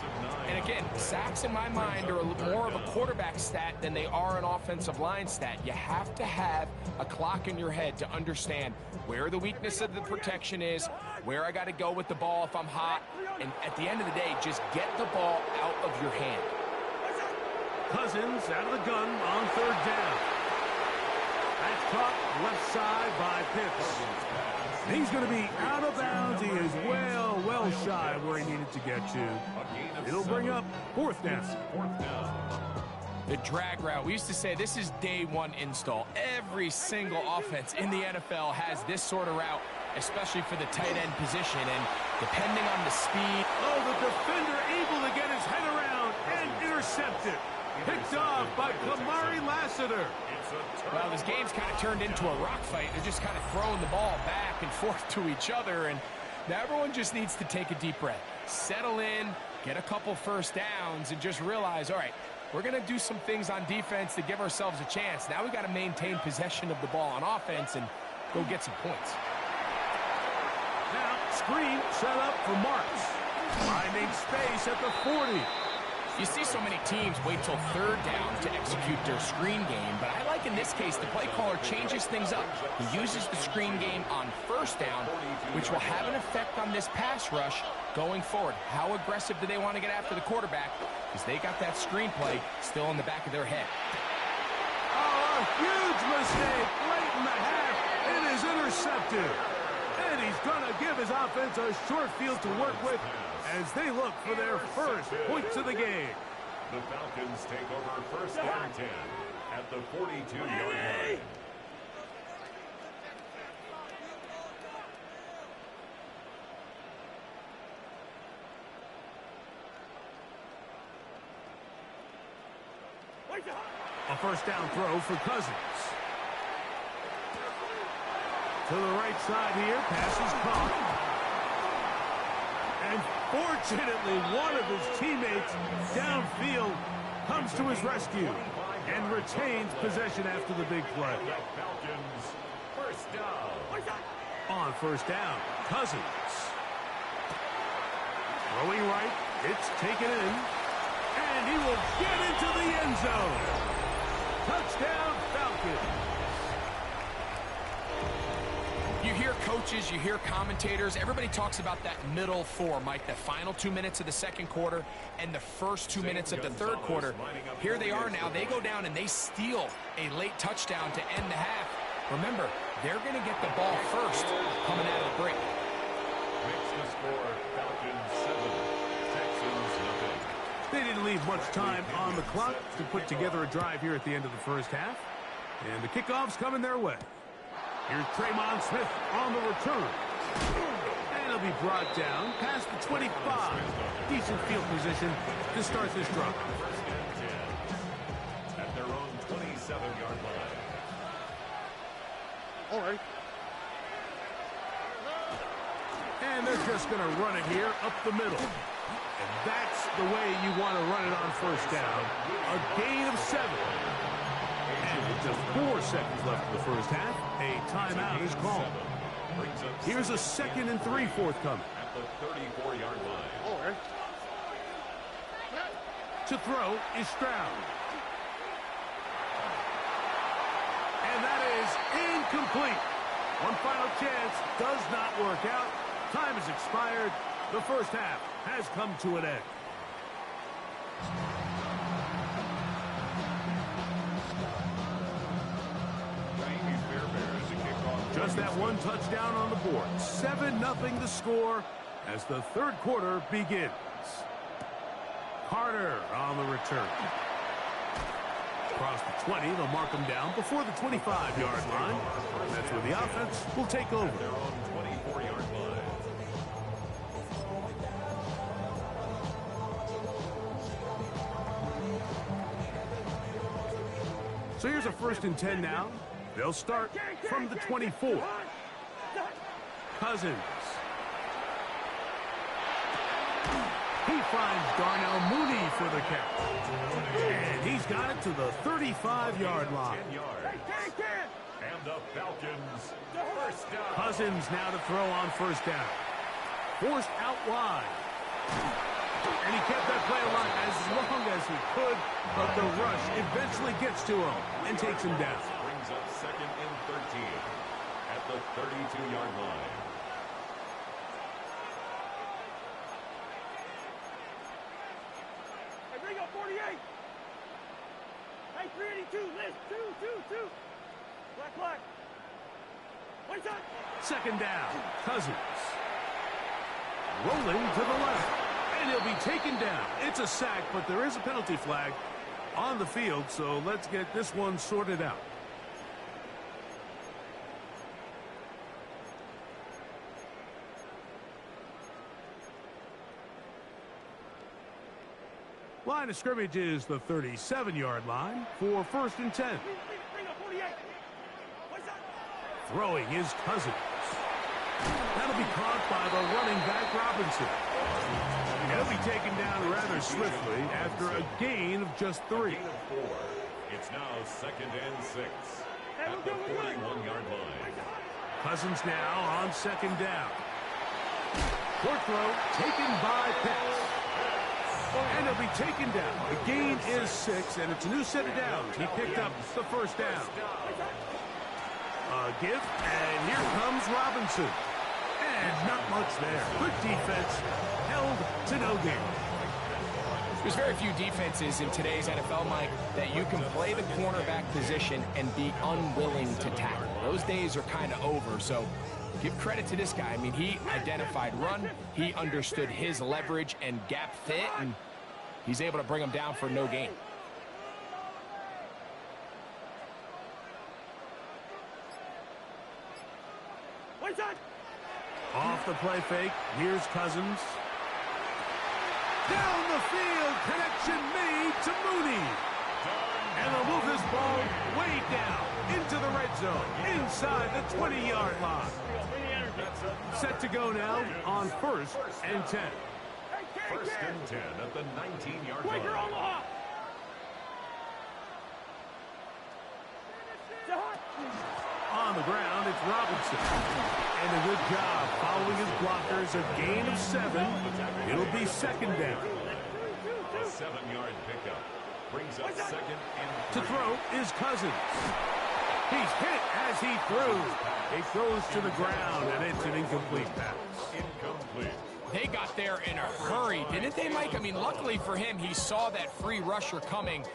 And again, sacks in my mind are more of a quarterback stat than they are an offensive line stat. You have to have a clock in your head to understand where the weakness of the protection is, where I got to go with the ball if I'm hot, and at the end of the day, just get the ball out of your hand.
Cousins out of the gun on third down. That's caught left side by Pitts. He's going to be out of bounds. He is well shy where he needed to get to. It'll bring up fourth down.
The drag route. We used to say this is day one install. Every single offense in the NFL has this sort of route, especially for the tight end position. And depending on the speed.
Oh, the defender able to get his head around and intercept it. Picked off by Kamari Lassiter.
Well, this game's kind of turned into a rock fight. They're just kind of throwing the ball back and forth to each other, and now everyone just needs to take a deep breath, settle in, get a couple first downs, and just realize, all right, we're going to do some things on defense to give ourselves a chance. Now we got to maintain possession of the ball on offense and go get some points.
Now, screen set up for Marks. Finding space at the 40.
You see so many teams wait till third down to execute their screen game, but I like in this case the play caller changes things up. He uses the screen game on first down, which will have an effect on this pass rush going forward. How aggressive do they want to get after the quarterback? Because they got that screen play still in the back of their head.
Oh, a huge mistake late in the half. It is intercepted. And he's going to give his offense a short field to work with as they look for their first points of the game.
The Falcons take over first down 10 at the 42-yard line.
A first down throw for Cousins. To the right side here, pass is caught. And fortunately, one of his teammates downfield comes to his rescue and retains possession after the big play.
Falcons first down.
On first down, Cousins. Throwing right, it's taken in. And he will get into the end zone. Touchdown, Falcons.
You hear coaches, you hear commentators, everybody talks about that middle four, Mike, the final 2 minutes of the second quarter and the first 2 minutes of the third quarter. Here they are now. They go down and they steal a late touchdown to end the half. Remember, they're going to get the ball first coming out of the break.
Makes the score Falcons 7, Texans nothing.
They didn't leave much time on the clock to put together a drive here at the end of the first half. And the kickoff's coming their way. Here's Tremont Smith on the return. And he'll be brought down past the 25. Decent field position to start this drive.
First and 10 at their own 27-yard line.
All right.
And they're just going to run it here up the middle. And that's the way you want to run it on first down. A gain of 7. And with just 4 seconds left in the first half, a timeout is called. Here's a 2nd and 3 forthcoming.
At the 34-yard line.
All right.
To throw is Stroud. And that is incomplete. One final chance does not work out. Time has expired. The first half has come to an end. Just that one touchdown on the board. 7-0 the score as the third quarter begins. Carter on the return. Across the 20, they'll mark him down before the 25-yard line. That's where the offense will take over.
Their own 24-yard line.
So here's a 1st and 10 now. They'll start from the 24. Cousins. He finds Darnell Mooney for the catch. And he's got it to the 35-yard line.
10 yards. And the Falcons first down.
Cousins now to throw on first down. Forced out wide. And he kept that play alive as long as he could, but the rush eventually gets to him and takes him down.
Brings up 2nd and 13 at the 32-yard line.
Hey, bring up 48. Hey, 382, list, 2. Black. Wait up.
2nd down, Cousins. Rolling to the left, and he'll be taken down. It's a sack, but there is a penalty flag on the field, so let's get this one sorted out. Line of scrimmage is the 37-yard line for 1st and 10.
Bring up 48. What's up?
Throwing is Cousins. That'll be caught by the running back Robinson. He'll be taken down rather swiftly after a gain of just 3.
Gain of 4. It's now 2nd and 6 at the 41-yard line.
Cousins now on 2nd down. Short throw taken by Pitts. And he'll be taken down. The gain is 6, and it's a new set of downs. He picked up the 1st down. A give, and here comes Robinson. And not much there. Good defense, held to no gain.
There's very few defenses in today's NFL, Mike, that you can play the cornerback position and be unwilling to tackle. Those days are kind of over, so give credit to this guy. I mean, he identified run, he understood his leverage and gap fit, and he's able to bring him down for no gain.
Off the play fake, here's Cousins. Down the field, connection made to Mooney. And they'll move this ball way down into the red zone, inside the 20-yard line. Set to go now on 1st and 10.
1st and 10 at the 19-yard line.
On the ground, it's Robinson. And a good job following his blockers, a gain of 7. It'll be 2nd down.
A 7-yard pickup brings up 2nd and 3.
To throw is Cousins. He's hit as he throws. He throws to the ground, and it's an incomplete pass.
Incomplete.
They got there in a hurry, didn't they, Mike? I mean, luckily for him, he saw that free rusher coming,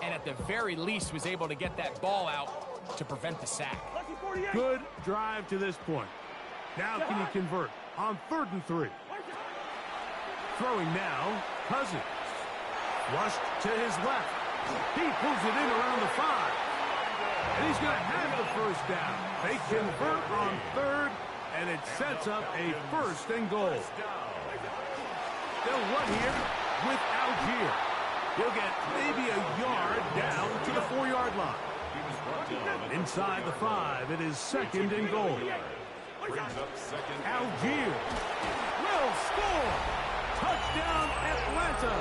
and at the very least was able to get that ball out to prevent the sack.
Good drive to this point. Now can you convert on 3rd and 3? Throwing now, Cousins. Flushed to his left. He pulls it in around the 5. And he's going to have the 1st down. They convert on 3rd, and it sets up a 1st and goal. They'll run here with Algier. He'll get maybe a yard down to the 4-yard line. Inside the 5, it is 2nd and goal. Algier will score. Touchdown, Atlanta.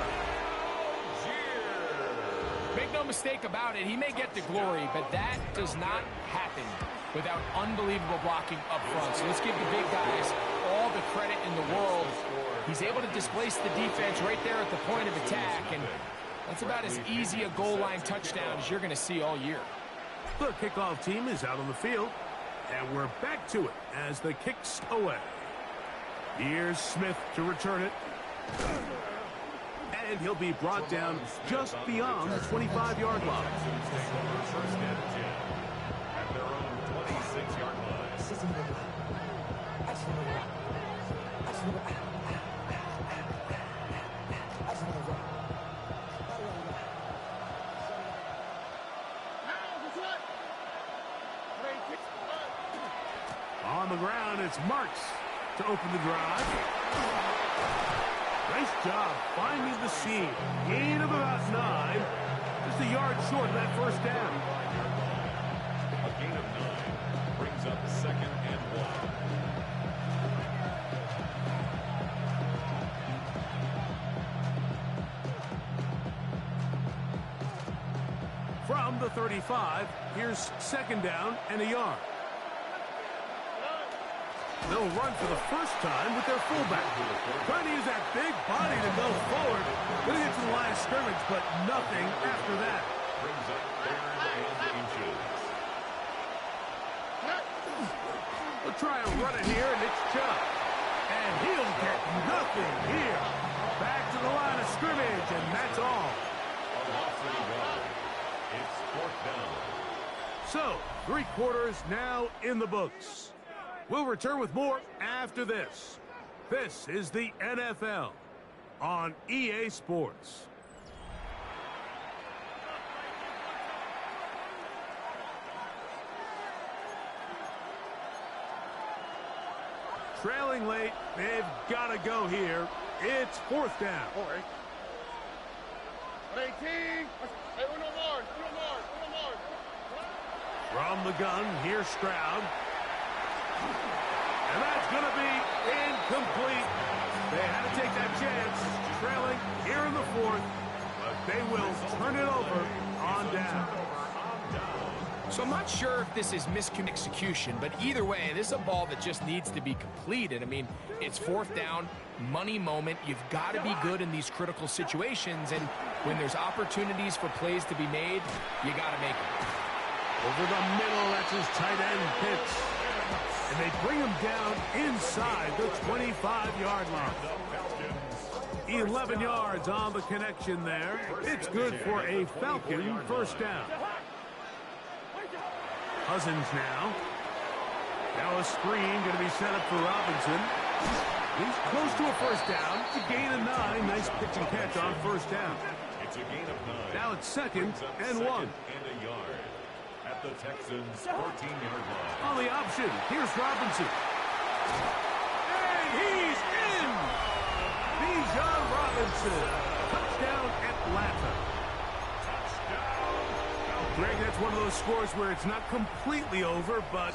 Make no mistake about it, he may get the glory, but that does not happen without unbelievable blocking up front. So let's give the big guys all the credit in the world. He's able to displace the defense right there at the point of attack, and that's about as easy a goal line touchdown as you're going to see all year.
The kickoff team is out on the field, and we're back to it as the kick's away. Here's Smith to return it. And he'll be brought down just beyond the 25-yard line.
1st and 10 at their own 26-yard line.
On the ground, it's Marks to open the drive. Nice job finding the seam. Gain of about 9. Just a yard short of that 1st down.
A gain of 9 brings up 2nd and 1.
From the 35, here's 2nd down and a yard. They'll run for the first time with their fullback. Trying to use that big body to go forward. Going to get to the line of scrimmage, but nothing after that.
Brings up 3rd inches.
They'll try and run it here, and it's Chubb. And he'll get nothing here. Back to the line of scrimmage, and that's all.
It's 4th down.
So, 3 quarters now in the books. We'll return with more after this. This is the NFL on EA Sports. Trailing late, they've got to go here. It's 4th down.
18.
From the gun, here's Stroud. And that's going to be incomplete. They had to take that chance, trailing here in the 4th, but they will turn it over on down.
So I'm not sure if this is miscommunication, but either way, this is a ball that just needs to be completed. I mean, it's 4th down, money moment. You've got to be good in these critical situations, and when there's opportunities for plays to be made, you got to make them.
Over the middle, that's his tight end, Pitts. And they bring him down inside the 25-yard line. 11 yards on the connection there. It's good for a Falcon first down. Cousins now. Now a screen going to be set up for Robinson. He's close to a first down. It's a gain of 9. Nice pitch and catch on first down.
It's a gain of 9.
Now it's 2nd and 1.
And a yard at the Texans' 14-yard line.
On the option, here's Robinson. And he's in! Bijan Robinson. Touchdown, Atlanta. Greg, that's one of those scores where it's not completely over, but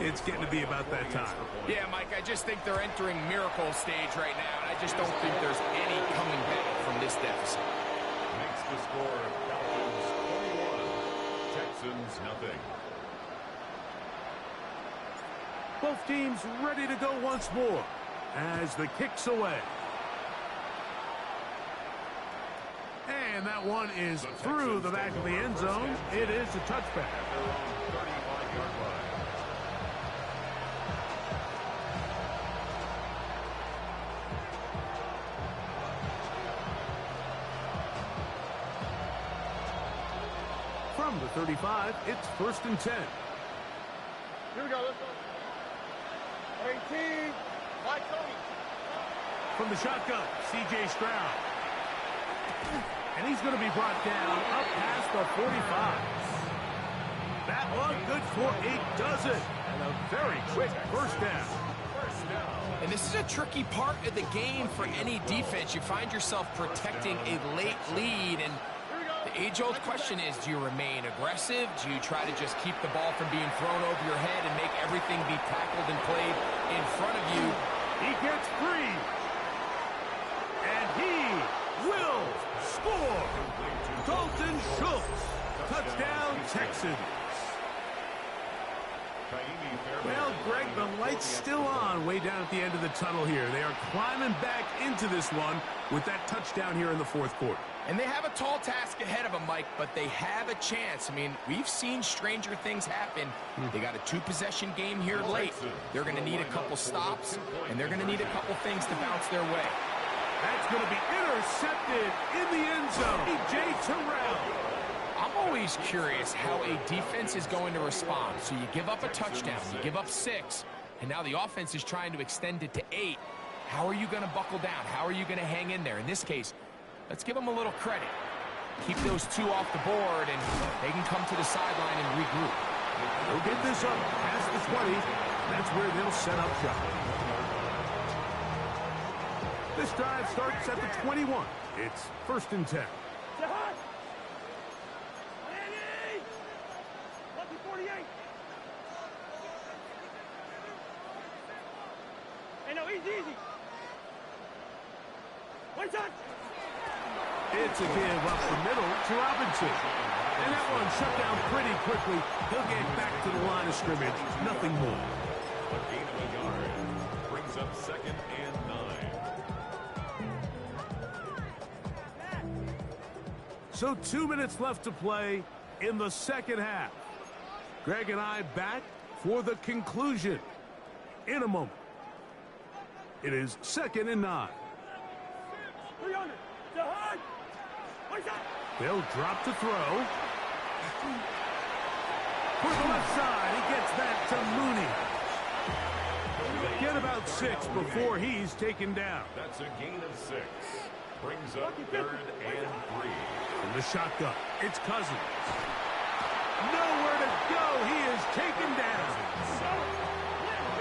it's getting to be about that time.
Yeah, Mike, I just think they're entering miracle stage right now, and I just don't think there's any coming back from this deficit.
Makes the score Falcons 21, Texans nothing.
Both teams ready to go once more as the kick's away. And that one is through the back of the end zone. It is a touchback. From the 35, it's 1st and 10.
Here we go. Let's go. 18. Mike Tony.
From the shotgun, C.J. Stroud. And he's going to be brought down up past the 45. That one good for a dozen. And a very quick first down.
And this is a tricky part of the game for any defense. You find yourself protecting a late lead, and the age-old question is, do you remain aggressive? Do you try to just keep the ball from being thrown over your head and make everything be tackled and played in front of you?
He gets free. And he will score. Dalton Schultz. Touchdown, Texans. Well, Greg, the light's still on way down at the end of the tunnel here. They are climbing back into this one with that touchdown here in the 4th quarter.
And they have a tall task ahead of them, Mike, but they have a chance. I mean, we've seen stranger things happen. They got a 2-possession game here late. They're going to need a couple stops, and they're going to need a couple things to bounce their way.
That's going to be intercepted in the end zone. A.J. Terrell.
I'm always curious how a defense is going to respond. So you give up a touchdown, you give up 6, and now the offense is trying to extend it to 8. How are you going to buckle down? How are you going to hang in there? In this case, let's give them a little credit. Keep those 2 off the board, and they can come to the sideline and regroup.
They'll get this up past the 20. That's where they'll set up shop. This drive starts at the 21. It's 1st and 10.
Lucky 48. Hey, no, easy. One time.
It's a give up the middle to Robinson. And that one shut down pretty quickly. He'll get back to the line of scrimmage. Nothing more.
A gain of a yard
So 2 minutes left to play in the second half. Greg and I back for the conclusion in a moment. It is 2nd and 9. They'll drop to throw. For the left side, he gets that to Mooney. Get about 6 before he's taken down.
That's a gain of 6. Brings up 3rd and 3.
From the shotgun, it's Cousins. Nowhere to go. He is taken down.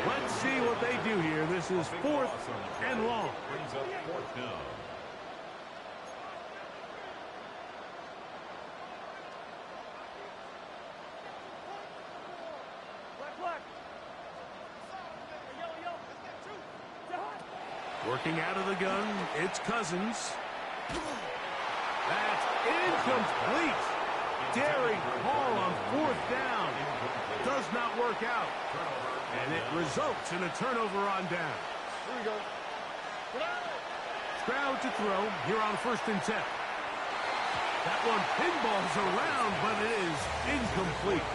Let's see what they do here. This is 4th and long.
Brings up 4th down.
Working out of the gun, it's Cousins. That's incomplete. Daring Hall on 4th down. Does not work out. And it results in a turnover on down.
Here we go.
Stroud to throw here on 1st and 10. That one pinballs around, but it is incomplete.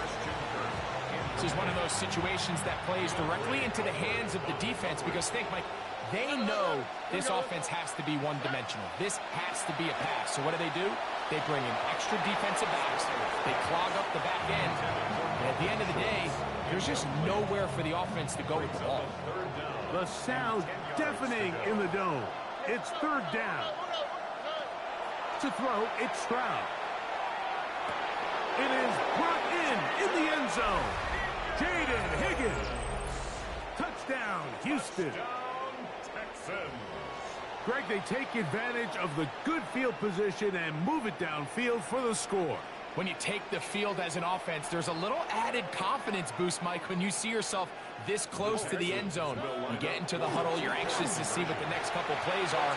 This is one of those situations that plays directly into the hands of the defense because think, Mike, they know this offense has to be one-dimensional. This has to be a pass. So what do? They bring in extra defensive backs. They clog up the back end. And at the end of the day, there's just nowhere for the offense to go with the ball.
The sound deafening in the dome. It's 3rd down. To throw, it's Stroud. It is brought in the end zone. Jaden Higgins. Touchdown, Houston. Greg, they take advantage of the good field position and move it downfield for the score.
When you take the field as an offense, there's a little added confidence boost, Mike, when you see yourself this close to the end zone. You get into the huddle, you're anxious to see what the next couple plays are.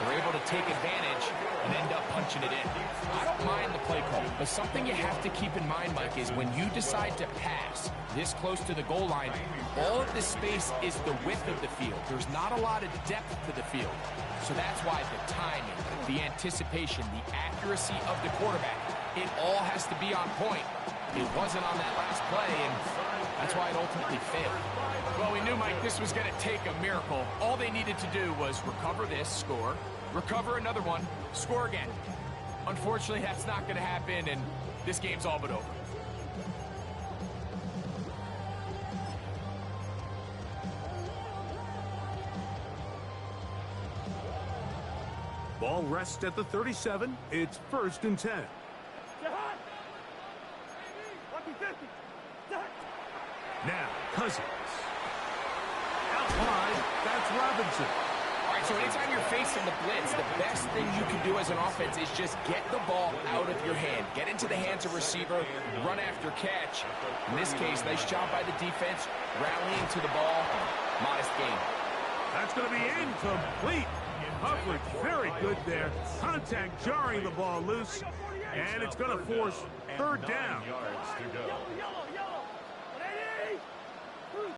They're able to take advantage and end up punching it in. I don't mind the play call, but something you have to keep in mind, Mike, is when you decide to pass this close to the goal line, all of the space is the width of the field. There's not a lot of depth to the field. So that's why the timing, the anticipation, the accuracy of the quarterback, it all has to be on point. It wasn't on that last play, and that's why it ultimately failed. Well, we knew, Mike, this was going to take a miracle. All they needed to do was recover this, score, recover another one, score again. Unfortunately, that's not going to happen, and this game's all but over.
Ball rests at the 37. It's 1st and 10. Now, Cousins. Out wide, that's Robinson.
All right, so anytime you're facing the blitz, the best thing you can do as an offense is just get the ball out of your hand. Get into the hands of receiver, run after catch. In this case, nice job by the defense, rallying to the ball. Modest gain.
That's going to be incomplete. Coverage very good there. Contact jarring the ball loose. And it's going to force 3rd down.